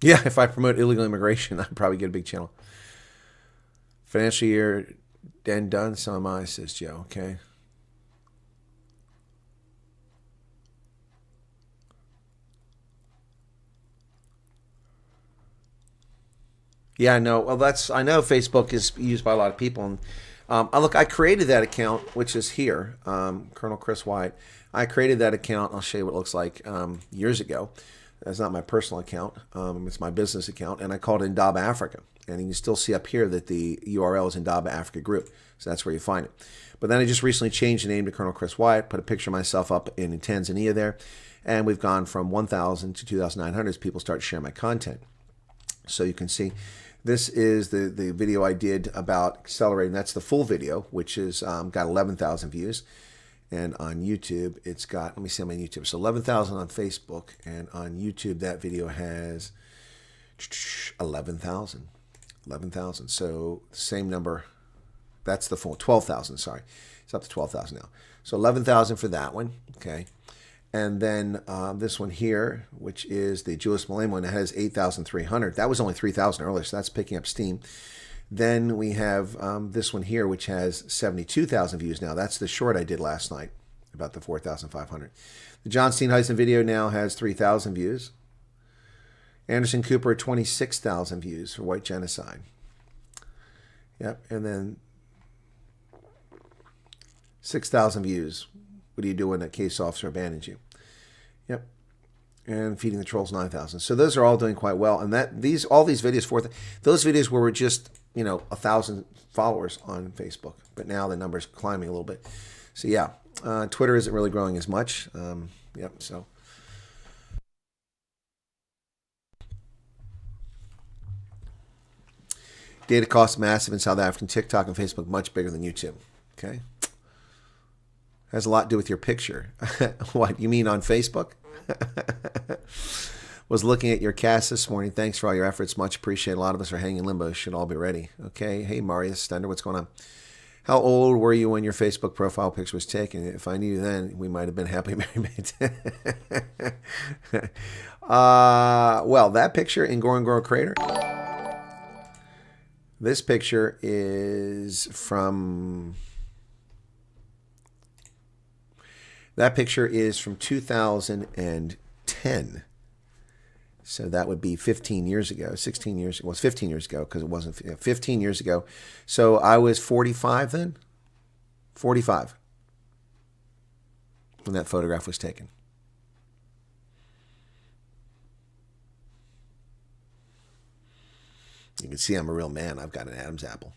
Yeah, if I promote illegal immigration, I'd probably get a big channel. Financial year then done, so am I, says Joe. Okay. Yeah, I know. Well, I know Facebook is used by a lot of people. And look, I created that account, which is here, Colonel Chris Wyatt. I created that account. I'll show you what it looks like years ago. That's not my personal account. It's my business account, and I called it Indaba Africa. And you can still see up here that the URL is Indaba Africa Group. So that's where you find it. But then I just recently changed the name to Colonel Chris Wyatt, put a picture of myself up in Tanzania there, and we've gone from 1,000 to 2,900 as people start to share my content. So you can see this is the video I did about accelerating. That's the full video, which is got 11,000 views. And on YouTube, it's got, let me see how many YouTube. So 11,000 on Facebook, and on YouTube, that video has 11,000. 11,000. So the same number, that's the full, 12,000, sorry. It's up to 12,000 now. So 11,000 for that one, okay. And then this one here, which is the Julius Malema one, that has 8,300. That was only 3,000 earlier, so that's picking up steam. Then we have this one here, which has 72,000 views now. That's the short I did last night, about the 4,500. The John Steenhuisen video now has 3,000 views. Anderson Cooper, 26,000 views for white genocide. Yep, and then 6,000 views. What do you do when a case officer abandons you? Yep. And Feeding the Trolls, 9,000. So those are all doing quite well. And all these videos, those videos were just, 1,000 followers on Facebook. But now the number's climbing a little bit. So yeah, Twitter isn't really growing as much. Yep, so. Data costs massive in South African TikTok and Facebook, much bigger than YouTube. Okay. Has a lot to do with your picture. What, you mean on Facebook? Was looking at your cast this morning. Thanks for all your efforts. Much appreciated. A lot of us are hanging in limbo. Should all be ready. Okay. Hey, Marius Stender, what's going on? How old were you when your Facebook profile picture was taken? If I knew then, we might have been happily married. Well, that picture in Ngorongoro Crater. This picture is from... That picture is from 2010. So that would be 15 years ago, 16 years. Well, it's 15 years ago because it wasn't 15 years ago. So I was 45 then. 45 when that photograph was taken. You can see I'm a real man. I've got an Adam's apple.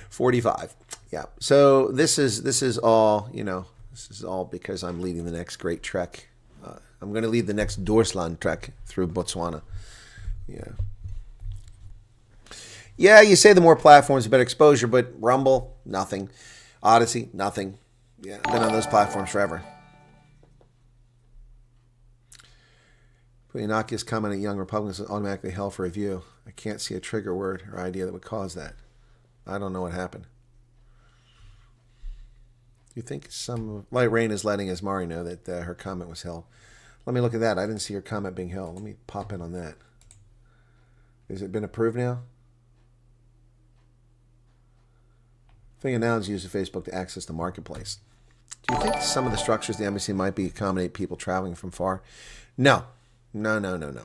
45. Yeah. So this is all, this is all because I'm leading the next great trek. I'm going to lead the next Doorsland trek through Botswana. Yeah. Yeah, you say the more platforms, the better exposure, but Rumble, nothing. Odyssey, nothing. Yeah, I've been on those platforms forever. Innocuous comment at Young Republicans is automatically held for review. I can't see a trigger word or idea that would cause that. I don't know what happened. You think some Light Rain is letting Asmari know that her comment was held. Let me look at that. I didn't see her comment being held. Let me pop in on that. Has it been approved now? Fingernails uses Facebook to access the marketplace. Do you think some of the structures of the embassy might be accommodate people traveling from far? No. No.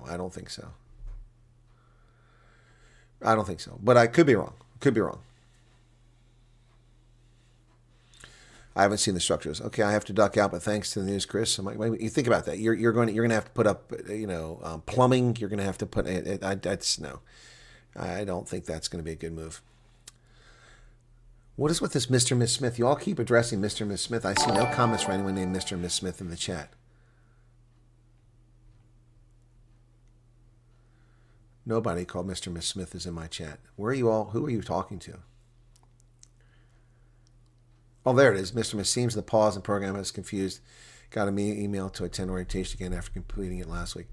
I don't think so. I don't think so. But I could be wrong. Could be wrong. I haven't seen the structures. Okay, I have to duck out, but thanks to the news, Chris. You think about that. You're going to have to put up, plumbing. You're going to have to put. No. I don't think that's going to be a good move. What is with this Mr. and Miss Smith? You all keep addressing Mr. and Miss Smith. I see no comments from anyone named Mr. and Miss Smith in the chat. Nobody called Mr. and Miss Smith is in my chat. Where are you all? Who are you talking to? Oh, there it is. Mr. and Miss seems the pause in program is confused. Got an email to attend orientation again after completing it last week.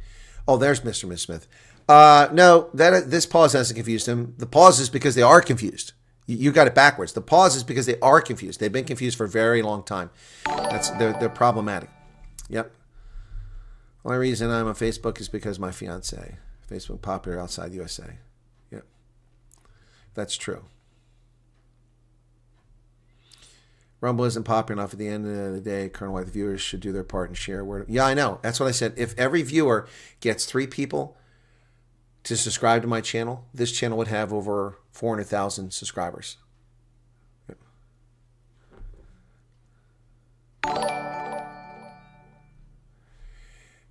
Oh, there's Mr. and Miss Smith. No, this pause hasn't confused him. The pause is because they are confused. You got it backwards. The pause is because they are confused. They've been confused for a very long time. They're problematic. Yep. Only reason I'm on Facebook is because my fiance. Facebook popular outside the USA. Yep. That's true. Rumble isn't popular enough. At the end of the day, Colonel White, the viewers should do their part and share a word. Yeah, I know. That's what I said. If every viewer gets 3 people to subscribe to my channel, this channel would have over 400,000 subscribers. Yep.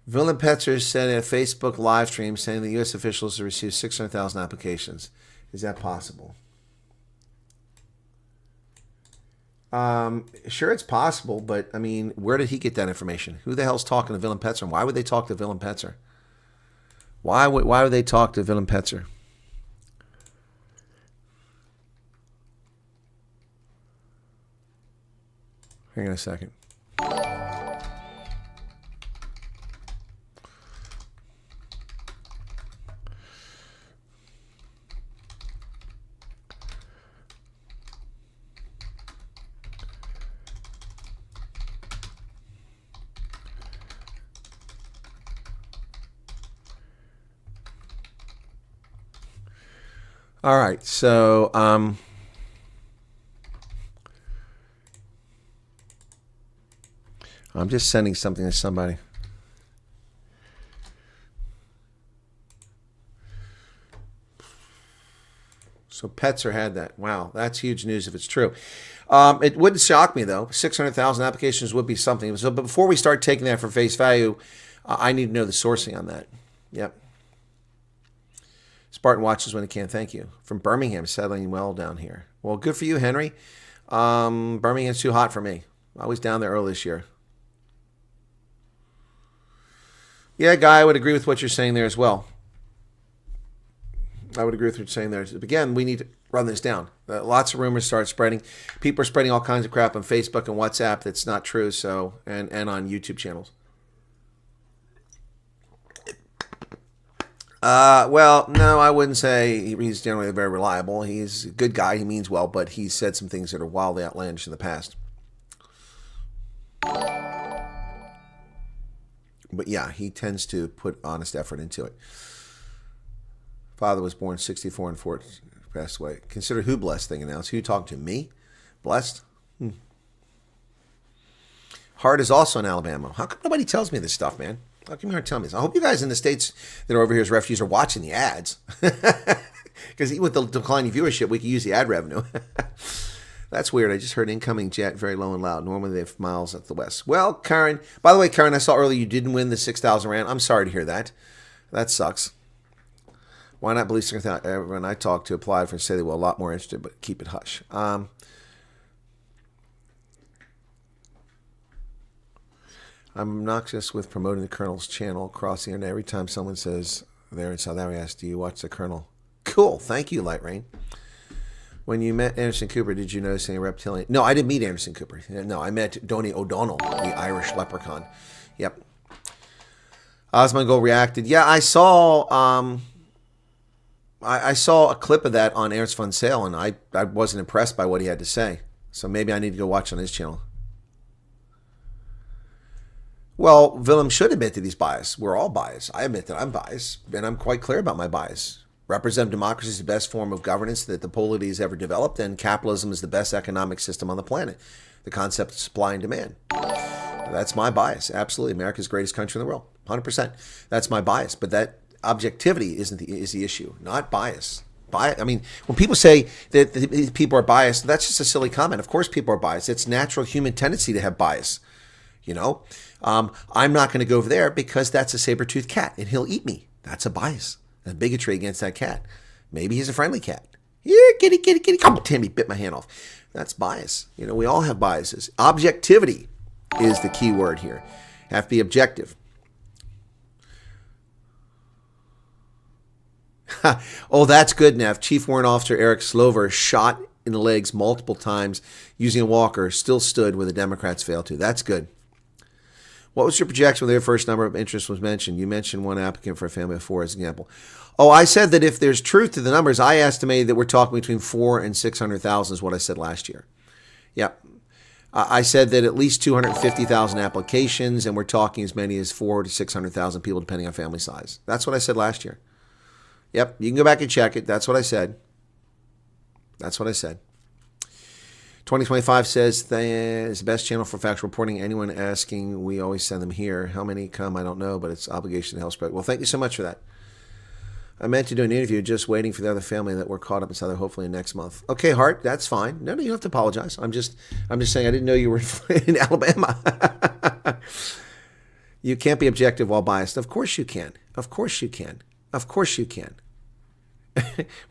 Willem Petzer said in a Facebook live stream saying the U.S. officials have received 600,000 applications. Is that possible? Sure, it's possible, but I mean, where did he get that information? Who the hell's talking to Willem Petzer? Why would they talk to Willem Petzer? Why would they talk to Willem Petzer? Hang on a second. All right, so I'm just sending something to somebody. So Petzer had that. Wow, that's huge news if it's true. It wouldn't shock me, though. 600,000 applications would be something. So, but before we start taking that for face value, I need to know the sourcing on that. Yep. Spartan watches when he can. Thank you. From Birmingham, settling well down here. Well, good for you, Henry. Birmingham's too hot for me. I was down there early this year. Yeah, Guy, I would agree with what you're saying there as well. I would agree with what you're saying there. Again, we need to run this down. Lots of rumors start spreading. People are spreading all kinds of crap on Facebook and WhatsApp that's not true. So, and on YouTube channels. Well, no, I wouldn't say he's generally very reliable. He's a good guy. He means well, but he's said some things that are wildly outlandish in the past. But yeah, he tends to put honest effort into it. Father was born 64 and 4 passed away. Consider who blessed thing announced. Who you talking to? Me? Blessed? Hart is also in Alabama. How come nobody tells me this stuff, man? How come you aren't telling me this? I hope you guys in the States that are over here as refugees are watching the ads. Because even with the declining viewership, we can use the ad revenue. That's weird. I just heard incoming jet very low and loud. Normally they have miles at the west. Well, Karen, by the way, Karen, I saw earlier you didn't win the 6,000 rand. I'm sorry to hear that. That sucks. Why not believe everyone I talked to applied for and say they were a lot more interested, but keep it hush. I'm obnoxious with promoting the Colonel's channel across the internet. Every time someone says they're in South Africa, I ask, do you watch the Colonel? Cool. Thank you, Light Rain. When you met Anderson Cooper, did you notice any reptilian? No, I didn't meet Anderson Cooper. No, I met Donny O'Donnell, the Irish leprechaun. Yep. Osmongo reacted. Yeah, I saw I saw a clip of that on Ernst von Sale, and I wasn't impressed by what he had to say. So maybe I need to go watch on his channel. Well, Willem should admit that he's biased. We're all biased. I admit that I'm biased, and I'm quite clear about my bias. Representative democracy is the best form of governance that the polity has ever developed, and capitalism is the best economic system on the planet. The concept of supply and demand. That's my bias. Absolutely. America's the greatest country in the world. 100%. That's my bias. But that objectivity is the issue, not bias. I mean, when people say that people are biased, that's just a silly comment. Of course people are biased. It's natural human tendency to have bias. You know, I'm not going to go over there because that's a saber-toothed cat and he'll eat me. That's a bias. A bigotry against that cat. Maybe he's a friendly cat. Yeah, kitty, kitty, kitty. Oh, Timmy bit my hand off. That's bias. You know, we all have biases. Objectivity is the key word here. Have to be objective. Oh, that's good, Nev. Chief Warrant Officer Eric Slover shot in the legs multiple times using a walker, still stood where the Democrats failed to. That's good. What was your projection when their first number of interest was mentioned? You mentioned one applicant for a family of 4 as an example. Oh, I said that if there's truth to the numbers, I estimated that we're talking between 400,000 and 600,000 is what I said last year. Yep. I said that at least 250,000 applications, and we're talking as many as 400,000 to 600,000 people, depending on family size. That's what I said last year. Yep, you can go back and check it. That's what I said. That's what I said. 2025 says it's the best channel for factual reporting. Anyone asking, we always send them here. How many come, I don't know, but it's obligation to help spread. Well, thank you so much for that. I meant to do an interview, just waiting for the other family that we're caught up in Southern, hopefully next month. Okay, Hart, that's fine. No, you don't have to apologize. I'm just saying I didn't know you were in Alabama. You can't be objective while biased. Of course you can. Of course you can. Of course you can.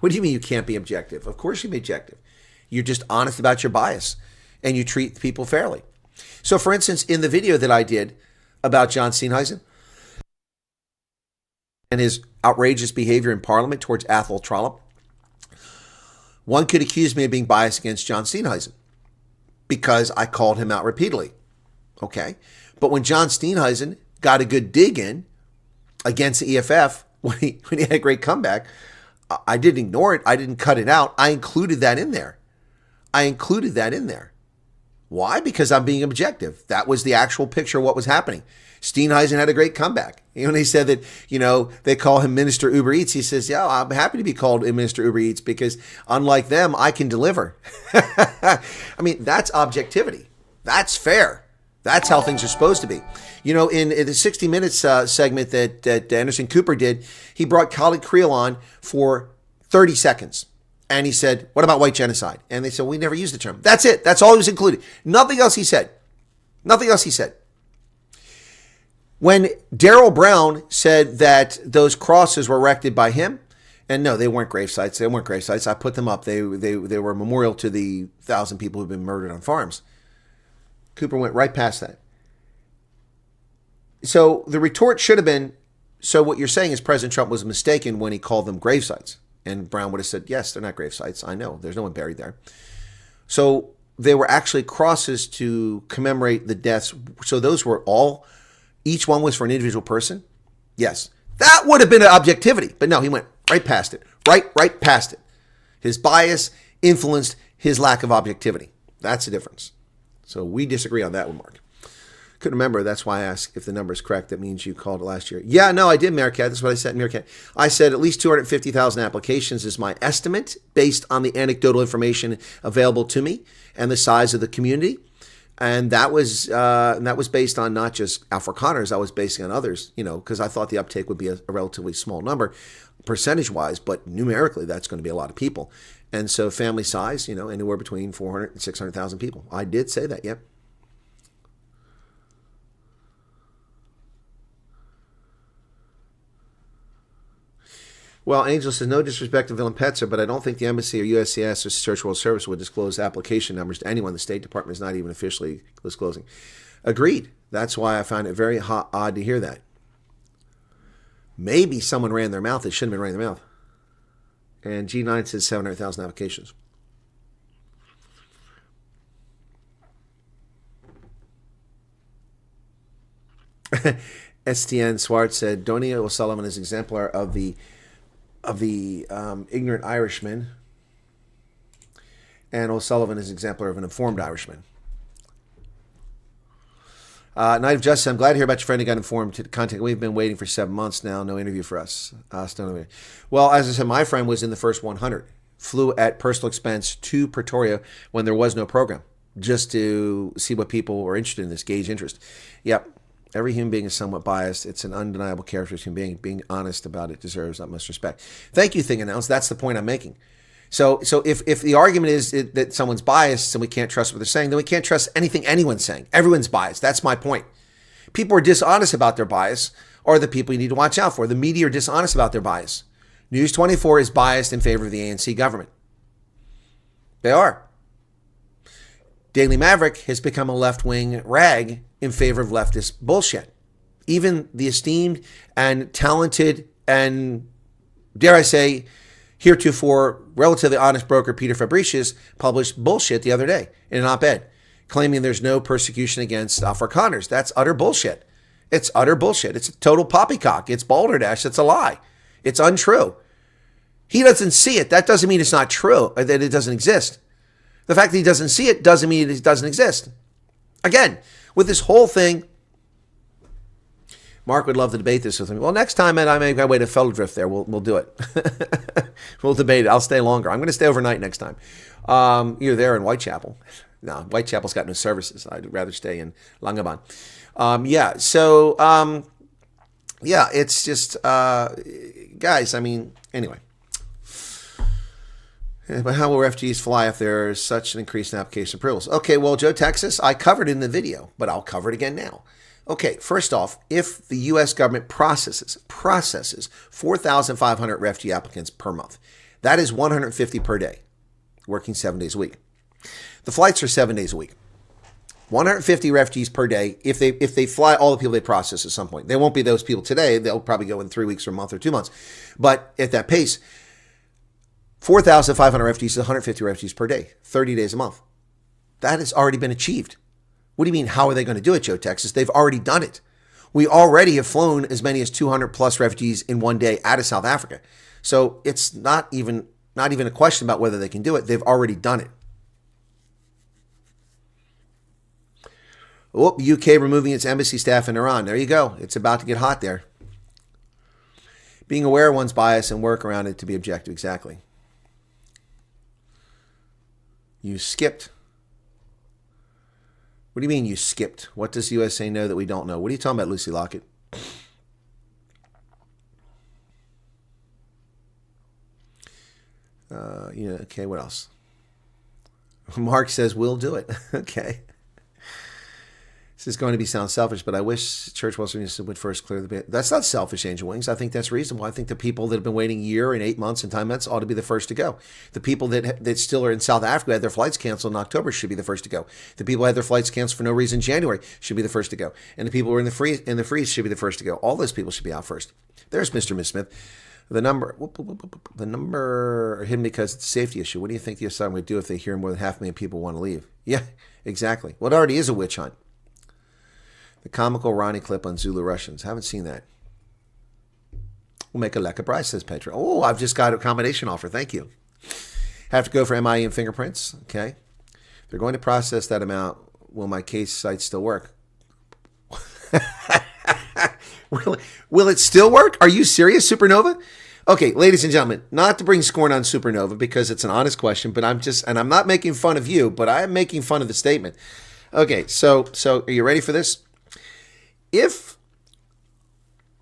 What do you mean you can't be objective? Of course you can be objective. You're just honest about your bias and you treat people fairly. So for instance, in the video that I did about John Steenhuisen and his outrageous behavior in Parliament towards Athol Trollop, one could accuse me of being biased against John Steenhuisen because I called him out repeatedly. Okay. But when John Steenhuisen got a good dig in against the EFF, when he had a great comeback, I didn't ignore it. I didn't cut it out. I included that in there. Why? Because I'm being objective. That was the actual picture of what was happening. Steenhuisen had a great comeback. You know, they said that, you know, they call him Minister Uber Eats. He says, yeah, I'm happy to be called Minister Uber Eats because unlike them, I can deliver. I mean, that's objectivity. That's fair. That's how things are supposed to be. You know, in the 60 Minutes segment that Anderson Cooper did, he brought Khalid Creel on for 30 seconds. And he said, what about white genocide? And they said, we never used the term. That's it. That's all he was included. Nothing else he said. Nothing else he said. When Darryl Brown said that those crosses were erected by him, and no, they weren't grave sites. They weren't grave sites. I put them up. They were a memorial to the 1,000 people who've been murdered on farms. Cooper went right past that. So the retort should have been, so what you're saying is President Trump was mistaken when he called them grave sites. And Brown would have said, yes, they're not grave sites. I know. There's no one buried there. So they were actually crosses to commemorate the deaths. So those were all, each one was for an individual person. Yes. That would have been an objectivity. But no, he went right past it. Right past it. His bias influenced his lack of objectivity. That's the difference. So we disagree on that one, Mark. Couldn't remember. That's why I asked if the number is correct. That means you called it last year. Yeah, no, I did, Meerkat. That's what I said, Meerkat. I said at least 250,000 applications is my estimate based on the anecdotal information available to me and the size of the community. And that was based on not just Afrikaners. I was basing on others, you know, because I thought the uptake would be a relatively small number percentage-wise, but numerically that's going to be a lot of people. And so family size, you know, anywhere between 400 and 600,000 people. I did say that, yep. Well, Angel says, no disrespect to Willem Petzer, but I don't think the embassy or USCIS or Search World Service would disclose application numbers to anyone. The State Department is not even officially disclosing. Agreed. That's why I found it very odd to hear that. Maybe someone ran their mouth. They shouldn't have been running their mouth. And G9 says 700,000 applications. STN Swart said, Donia O'Sullivan is exemplar of the ignorant Irishman, and O'Sullivan is exemplar of an informed Irishman. Night of Justice, I'm glad to hear about your friend who got informed to contact. We've been waiting for 7 months now. No interview for us. Still no interview. Well, as I said, my friend was in the first 100. Flew at personal expense to Pretoria when there was no program, just to see what people were interested in this, gauge interest. Yep. Every human being is somewhat biased. It's an undeniable characteristic of human being. Being honest about it deserves utmost respect. Thank you, Thing Announced. That's the point I'm making. So if the argument is that someone's biased and we can't trust what they're saying, then we can't trust anything anyone's saying. Everyone's biased. That's my point. People who are dishonest about their bias are the people you need to watch out for. The media are dishonest about their bias. News 24 is biased in favor of the ANC government. They are. Daily Maverick has become a left-wing rag in favor of leftist bullshit. Even the esteemed and talented and, dare I say, heretofore relatively honest broker Peter Fabricius published bullshit the other day in an op-ed, claiming there's no persecution against Afrikaners. That's utter bullshit. It's utter bullshit. It's a total poppycock. It's balderdash. It's a lie. It's untrue. He doesn't see it. That doesn't mean it's not true, or that it doesn't exist. The fact that he doesn't see it doesn't mean it doesn't exist. Again, with this whole thing, Mark would love to debate this with me. Well, next time I make my way to Feldrift there, we'll do it. We'll debate it. I'll stay longer. I'm going to stay overnight next time. You're there in Whitechapel. No, Whitechapel's got no services. I'd rather stay in Langebaan. It's just, guys, I mean, anyway. But how will refugees fly if there is such an increase in application approvals? Okay, well, Joe, Texas, I covered it in the video, but I'll cover it again now. Okay, first off, if the U.S. government processes 4,500 refugee applicants per month, that is 150 per day, working 7 days a week. The flights are 7 days a week. 150 refugees per day if they fly all the people they process at some point. They won't be those people today. They'll probably go in 3 weeks or a month or 2 months. But at that pace, 4,500 refugees is 150 refugees per day, 30 days a month. That has already been achieved. What do you mean, how are they going to do it, Joe, Texas? They've already done it. We already have flown as many as 200 plus refugees in one day out of South Africa. So it's not even a question about whether they can do it. They've already done it. Oh, UK removing its embassy staff in Iran. There you go. It's about to get hot there. Being aware of one's bias and work around it to be objective. Exactly. You skipped. What do you mean you skipped? What does the USA know that we don't know? What are you talking about, Lucy Lockett? Okay, what else? Mark says, we'll do it. Okay. This is going to sound selfish, but I wish Church Western would first clear the bit. That's not selfish, Angel Wings. I think that's reasonable. I think the people that have been waiting a year and 8 months and 10 months ought to be the first to go. The people that still are in South Africa had their flights canceled in October should be the first to go. The people who had their flights canceled for no reason in January should be the first to go. And the people who are in the freeze should be the first to go. All those people should be out first. There's Mr. and Ms. Smith. The number are hidden because it's a safety issue. What do you think the asylum would do if they hear more than 500,000 people want to leave? Yeah, exactly. Well, it already is a witch hunt. The comical Ronnie clip on Zulu Russians. Haven't seen that. We'll make a Lekka Bryce, says Petra. Oh, I've just got a accommodation offer. Thank you. Have to go for MIE and fingerprints. Okay. They're going to process that amount. Will my case site still work? Will it still work? Are you serious, Supernova? Okay, ladies and gentlemen, not to bring scorn on Supernova because it's an honest question, but I'm not making fun of you, but I am making fun of the statement. Okay, so are you ready for this? If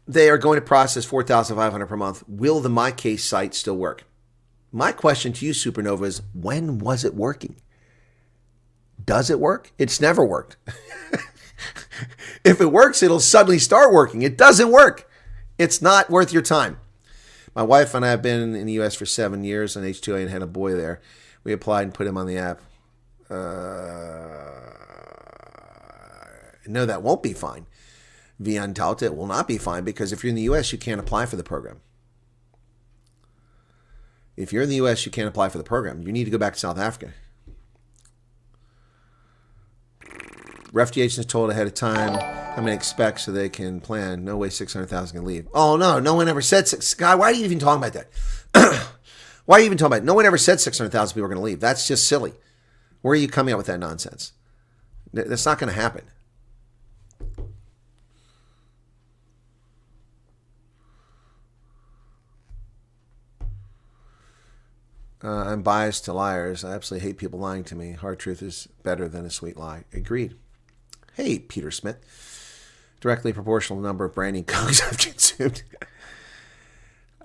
they are going to process 4,500 per month, will the My Case site still work? My question to you, Supernova, is when was it working? Does it work? It's never worked. If it works, it'll suddenly start working. It doesn't work. It's not worth your time. My wife and I have been in the U.S. for 7 years on H2A and had a boy there. We applied and put him on the app. No, that won't be fine. Vian Tauta, it will not be fine because if you're in the U.S., you can't apply for the program. If you're in the U.S., you can't apply for the program. You need to go back to South Africa. Refugee agents told ahead of time how many expect so they can plan. No way 600,000 can leave. Oh, no one ever said six. God, why are you even talking about that? Why are you even talking about it? No one ever said 600,000 people are going to leave. That's just silly. Where are you coming up with that nonsense? That's not going to happen. I'm biased to liars. I absolutely hate people lying to me. Hard truth is better than a sweet lie. Agreed. Hey, Peter Smith. Directly proportional number of branding codes I've consumed.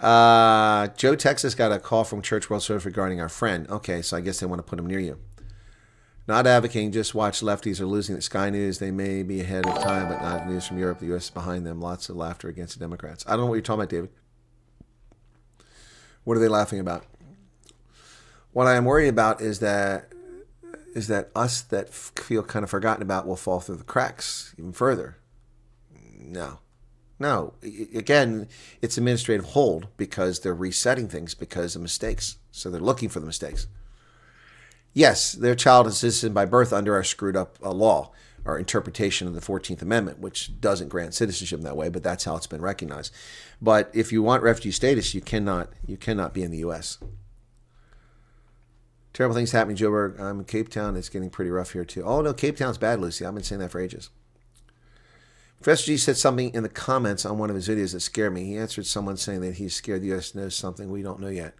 Joe Texas got a call from Church World Service regarding our friend. Okay, so I guess they want to put him near you. Not advocating, just watch lefties are losing at Sky News. They may be ahead of time, but not news from Europe. The U.S. is behind them. Lots of laughter against the Democrats. I don't know what you're talking about, David. What are they laughing about? What I am worried about is that us that feel kind of forgotten about will fall through the cracks even further. No. Again, it's administrative hold because they're resetting things because of mistakes. So they're looking for the mistakes. Yes, their child is citizen by birth under our screwed up law or interpretation of the 14th Amendment, which doesn't grant citizenship in that way, but that's how it's been recognized. But if you want refugee status, you cannot be in the U.S. Terrible things happening, Joburg. I'm in Cape Town. It's getting pretty rough here, too. Oh, no, Cape Town's bad, Lucy. I've been saying that for ages. Professor G said something in the comments on one of his videos that scared me. He answered someone saying that he's scared the U.S. knows something we don't know yet.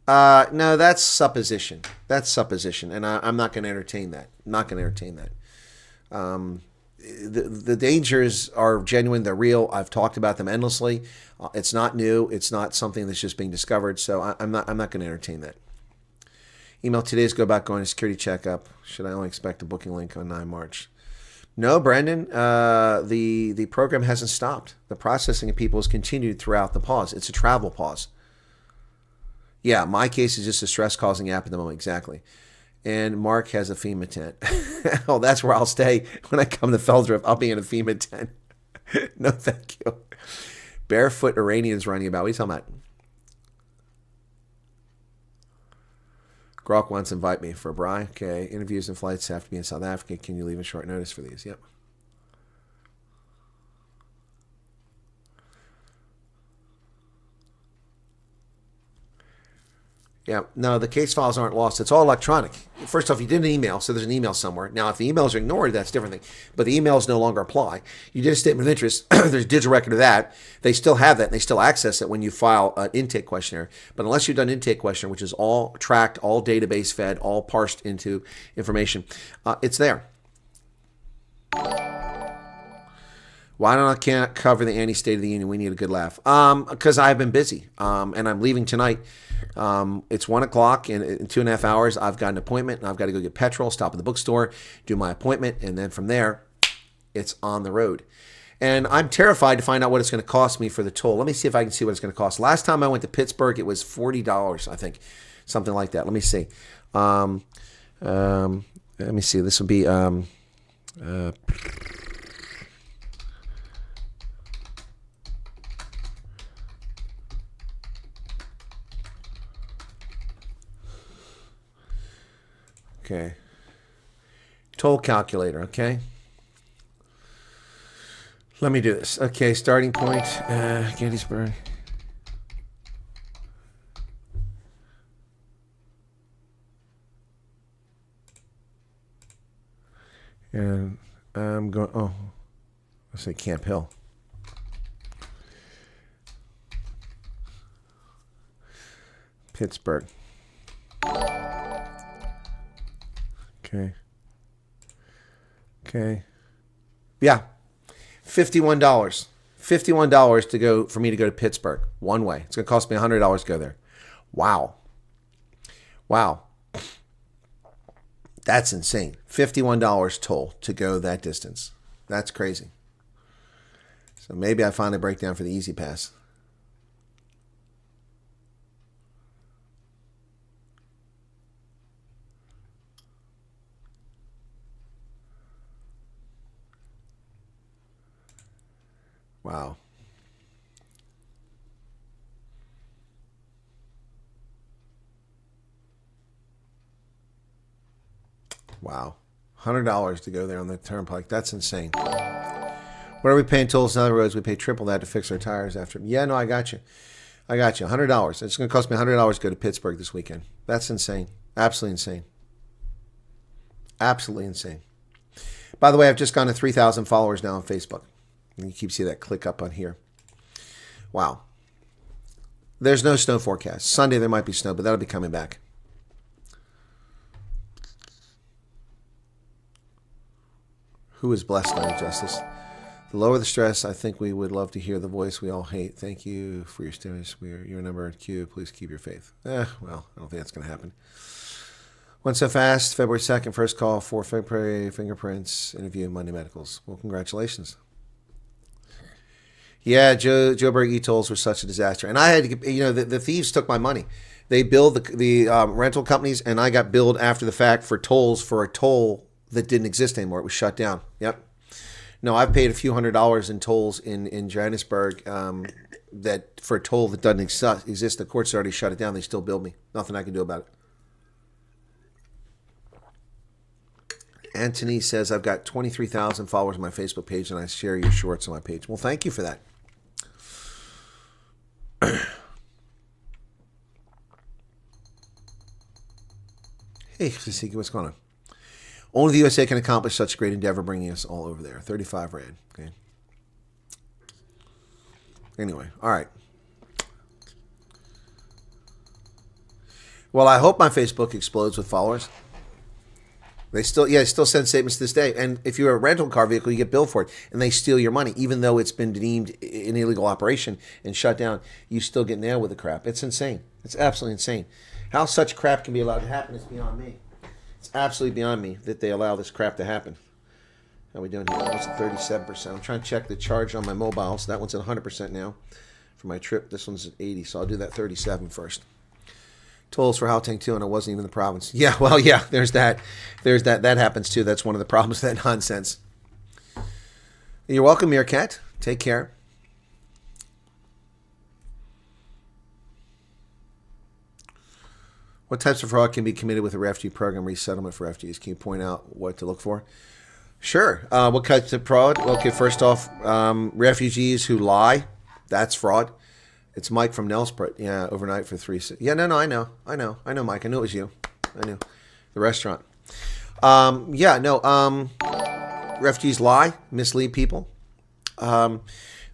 No, that's supposition. And I'm not going to entertain that. The dangers are genuine. They're real. I've talked about them endlessly. It's not new. It's not something that's just being discovered. So I'm not going to entertain that. Email today's go about going to security checkup. Should I only expect a booking link on 9 March? No, Brendan. The program hasn't stopped. The processing of people has continued throughout the pause. It's a travel pause. Yeah, my case is just a stress-causing app at the moment, exactly. And Mark has a FEMA tent. Oh, that's where I'll stay when I come to Feldrift. I'll be in a FEMA tent. No, thank you. Barefoot Iranians running about. What are you talking about? Grok wants to invite me for a bri. Okay, interviews and flights have to be in South Africa. Can you leave in short notice for these? Yep. Yeah, no, the case files aren't lost. It's all electronic. First off, you did an email, so there's an email somewhere. Now, if the emails are ignored, that's a different thing. But the emails no longer apply. You did a statement of interest. There's a digital record of that. They still have that, and they still access it when you file an intake questionnaire. But unless you've done intake questionnaire, which is all tracked, all database fed, all parsed into information, it's there. Why don't I can't cover the anti-State of the Union? We need a good laugh. Because I've been busy, and I'm leaving tonight. It's 1 o'clock, and in 2.5 hours, I've got an appointment, and I've got to go get petrol, stop at the bookstore, do my appointment, and then from there, it's on the road. And I'm terrified to find out what it's going to cost me for the toll. Let me see if I can see what it's going to cost. Last time I went to Pittsburgh, it was $40, I think, something like that. Let me see. Let me see. This will be okay. Toll calculator, okay? Let me do this. Okay, starting point, Gettysburg. And I'm going, oh, let's say Camp Hill. Pittsburgh. Okay. Okay. Yeah. $51. $51 to go for me to go to Pittsburgh one way. It's going to cost me $100 to go there. Wow. Wow. That's insane. $51 toll to go that distance. That's crazy. So maybe I finally break down for the Easy Pass. Wow. Wow. $100 to go there on the turnpike. That's insane. What are we paying tolls on other roads? We pay triple that to fix our tires after. Yeah, no, I got you. I got you. $100. It's going to cost me $100 to go to Pittsburgh this weekend. That's insane. Absolutely insane. Absolutely insane. By the way, I've just gone to 3,000 followers now on Facebook. And you keep seeing that click up on here. Wow. There's no snow forecast. Sunday there might be snow, but that'll be coming back. Who is blessed by you, Justice? The lower the stress, I think we would love to hear the voice we all hate. Thank you for your stimulus. We're your number in queue. Please keep your faith. Well, I don't think that's going to happen. Went so fast. February 2nd, first call, 4 February, fingerprints, interview, Monday medicals. Well, congratulations. Yeah, Joburg e-tolls were such a disaster. And I had to get, the thieves took my money. They billed the rental companies, and I got billed after the fact for tolls for a toll that didn't exist anymore. It was shut down. Yep. No, I've paid a few $100s in tolls in Johannesburg that for a toll that doesn't exist. The courts already shut it down. They still billed me. Nothing I can do about it. Anthony says, I've got 23,000 followers on my Facebook page, and I share your shorts on my page. Well, thank you for that. Hey, Sasiki, what's going on? Only the USA can accomplish such a great endeavor, bringing us all over there. 35 rand. Okay. Anyway, all right. Well, I hope my Facebook explodes with followers. They still send statements to this day. And if you're a rental car vehicle, you get billed for it. And they steal your money. Even though it's been deemed an illegal operation and shut down, you still get nailed with the crap. It's insane. It's absolutely insane. How such crap can be allowed to happen is beyond me. It's absolutely beyond me that they allow this crap to happen. How are we doing here? What's at 37%? I'm trying to check the charge on my mobile. So that one's at 100% now for my trip. This one's at 80. So I'll do that 37 first. Tolls for Gauteng too, and it wasn't even the province. Yeah, well, yeah, there's that. That happens too. That's one of the problems with that nonsense. You're welcome, Meerkat. Take care. What types of fraud can be committed with a refugee program resettlement for refugees? Can you point out what to look for? Sure. What types of fraud? Okay, first off, refugees who lie. That's fraud. It's Mike from Nelspruit. Yeah, overnight for 3. Yeah, no, I know, Mike. I knew it was you. I knew. The restaurant. Refugees lie, mislead people.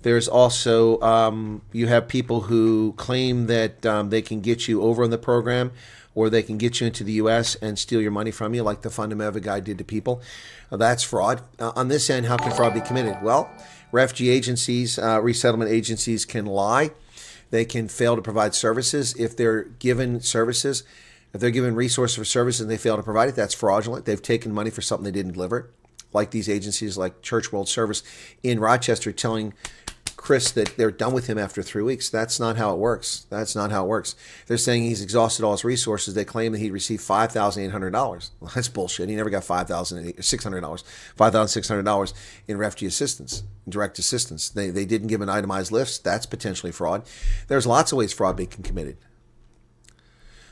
There's also, you have people who claim that they can get you over on the program, or they can get you into the U.S. and steal your money from you, like the Fundameva guy did to people. That's fraud. On this end, how can fraud be committed? Well, refugee agencies, resettlement agencies can lie. They can fail to provide services. If they're given services, if they're given resources for services and they fail to provide it, that's fraudulent. They've taken money for something they didn't deliver. Like these agencies like Church World Service in Rochester telling Chris that they're done with him after 3 weeks. That's not how it works. They're saying he's exhausted all his resources. They claim that he received $5,800. Well, that's bullshit. He never got $5,600 in refugee assistance, direct assistance. They didn't give an itemized list. That's potentially fraud. There's lots of ways fraud being committed.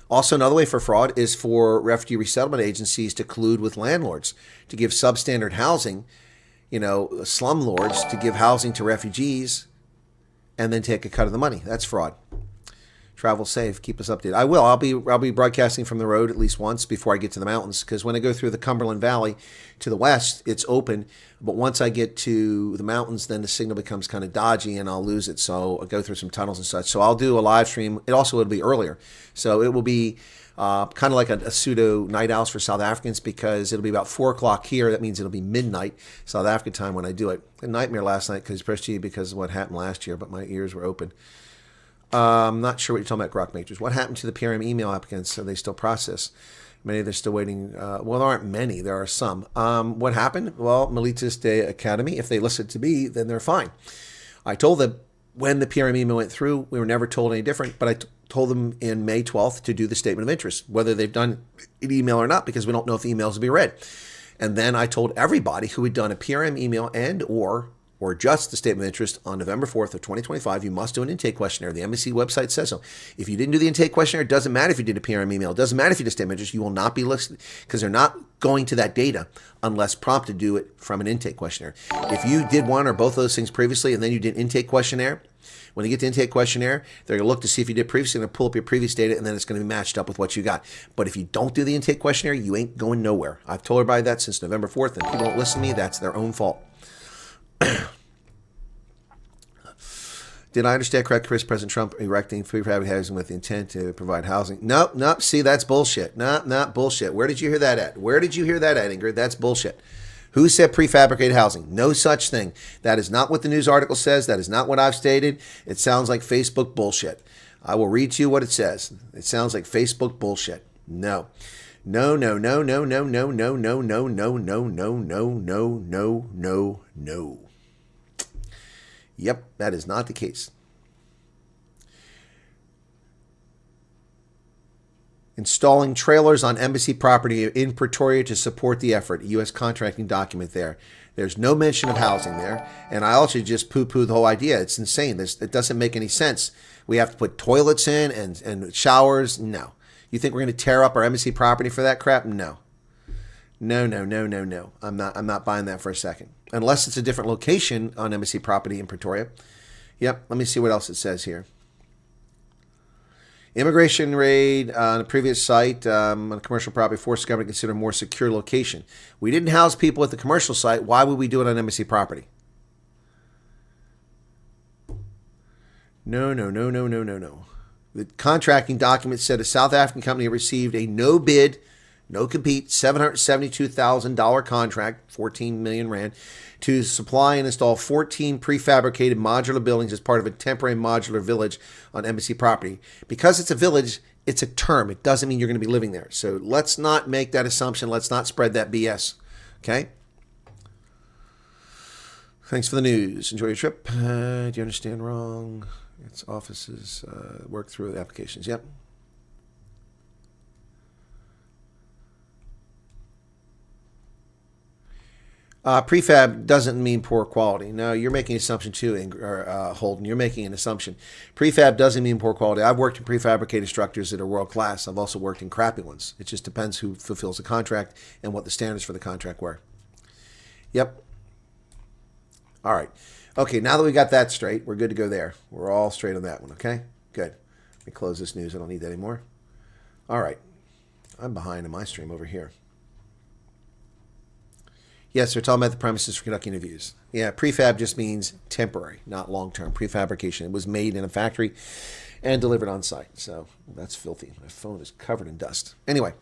Also, another way for fraud is for refugee resettlement agencies to collude with landlords to give substandard housing, slumlords to give housing to refugees and then take a cut of the money. That's fraud. Travel safe. Keep us updated. I will. I'll be broadcasting from the road at least once before I get to the mountains, because when I go through the Cumberland Valley to the west, it's open. But once I get to the mountains, then the signal becomes kind of dodgy and I'll lose it. So I'll go through some tunnels and such. So I'll do a live stream. It'll be earlier. So it will be kind of like a pseudo night owls for South Africans, because it'll be about 4 o'clock here. That means it'll be midnight South African time when I do it. A nightmare last night because of what happened last year, but my ears were open. I'm not sure what you're talking about, Grok Matrix. What happened to the PRM email applicants? Are they still processed? Many of them are still waiting. Well, there aren't many. There are some. What happened? Well, Militis Day Academy, if they listen to me, then they're fine. I told them when the PRM email went through, we were never told any different, but I told them in May 12th to do the statement of interest, whether they've done an email or not, because we don't know if the emails will be read. And then I told everybody who had done a PRM email and or just the statement of interest on November 4th of 2025, you must do an intake questionnaire. The embassy website says so. If you didn't do the intake questionnaire, it doesn't matter if you did a PRM email. It doesn't matter if you did a statement of interest. You will not be listed, because they're not going to that data unless prompted to do it from an intake questionnaire. If you did one or both of those things previously and then you did an intake questionnaire, when you get the intake questionnaire, they're going to look to see if you did previously, and pull up your previous data, and then it's going to be matched up with what you got. But if you don't do the intake questionnaire, you ain't going nowhere. I've told everybody that since November 4th, and people don't listen to me, that's their own fault. Did I understand correct, Chris? President Trump erecting prefab housing with the intent to provide housing? Nope. See, that's bullshit. Not bullshit. Where did you hear that at? Ingrid? That's bullshit. Who said prefabricated housing? No such thing. That is not what the news article says. That is not what I've stated. It sounds like Facebook bullshit. I will read to you what it says. It sounds like Facebook bullshit. No. No. Yep, that is not the case. Installing trailers on embassy property in Pretoria to support the effort. U.S. contracting document there. There's no mention of housing there. And I also just poo-poo the whole idea. It's insane. It doesn't make any sense. We have to put toilets in and showers. No. You think we're going to tear up our embassy property for that crap? No. No. I'm not buying that for a second. Unless it's a different location on embassy property in Pretoria. Yep, let me see what else it says here. Immigration raid on a previous site on a commercial property forced the government to consider a more secure location. We didn't house people at the commercial site. Why would we do it on embassy property? No. The contracting document said a South African company received a no bid, no compete, $772,000 contract, 14 million rand, to supply and install 14 prefabricated modular buildings as part of a temporary modular village on embassy property. Because it's a village, it's a term. It doesn't mean you're going to be living there. So let's not make that assumption. Let's not spread that BS. Okay? Thanks for the news. Enjoy your trip. Do you understand wrong? It's offices, work through the applications. Yep. Prefab doesn't mean poor quality. No, you're making an assumption too, Holden. You're making an assumption. Prefab doesn't mean poor quality. I've worked in prefabricated structures that are world class. I've also worked in crappy ones. It just depends who fulfills the contract and what the standards for the contract were. Yep. All right. Okay, now that we got that straight, we're good to go there. We're all straight on that one, okay? Good. Let me close this news. I don't need that anymore. All right. I'm behind in my stream over here. Yes, they're talking about the premises for conducting interviews. Yeah, prefab just means temporary, not long-term. Prefabrication. It was made in a factory and delivered on site. So that's filthy. My phone is covered in dust. Anyway,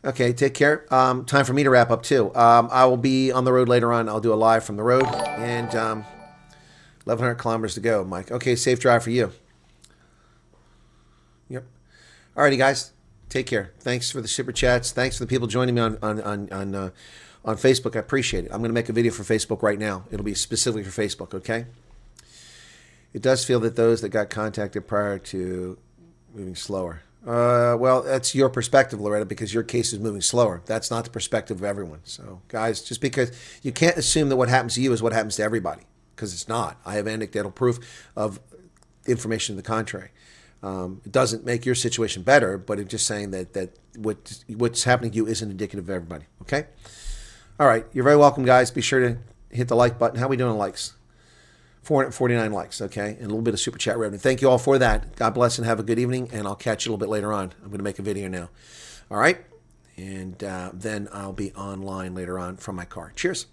okay, take care. Time for me to wrap up too. I will be on the road later on. I'll do a live from the road. And 1,100 kilometers to go, Mike. Okay, safe drive for you. Yep. All righty, guys. Take care. Thanks for the super chats. Thanks for the people joining me on Facebook. I appreciate it. I'm going to make a video for Facebook right now. It'll be specifically for Facebook, okay? It does feel that those that got contacted prior to moving slower. Well, that's your perspective, Loretta, because your case is moving slower. That's not the perspective of everyone. So, guys, just because you can't assume that what happens to you is what happens to everybody, because it's not. I have anecdotal proof of information to the contrary. It doesn't make your situation better, but it's just saying that what's happening to you isn't indicative of everybody, okay? All right, you're very welcome, guys. Be sure to hit the like button. How are we doing on likes? 449 likes, okay? And a little bit of super chat revenue. Thank you all for that. God bless and have a good evening, and I'll catch you a little bit later on. I'm going to make a video now. All right? And then I'll be online later on from my car. Cheers.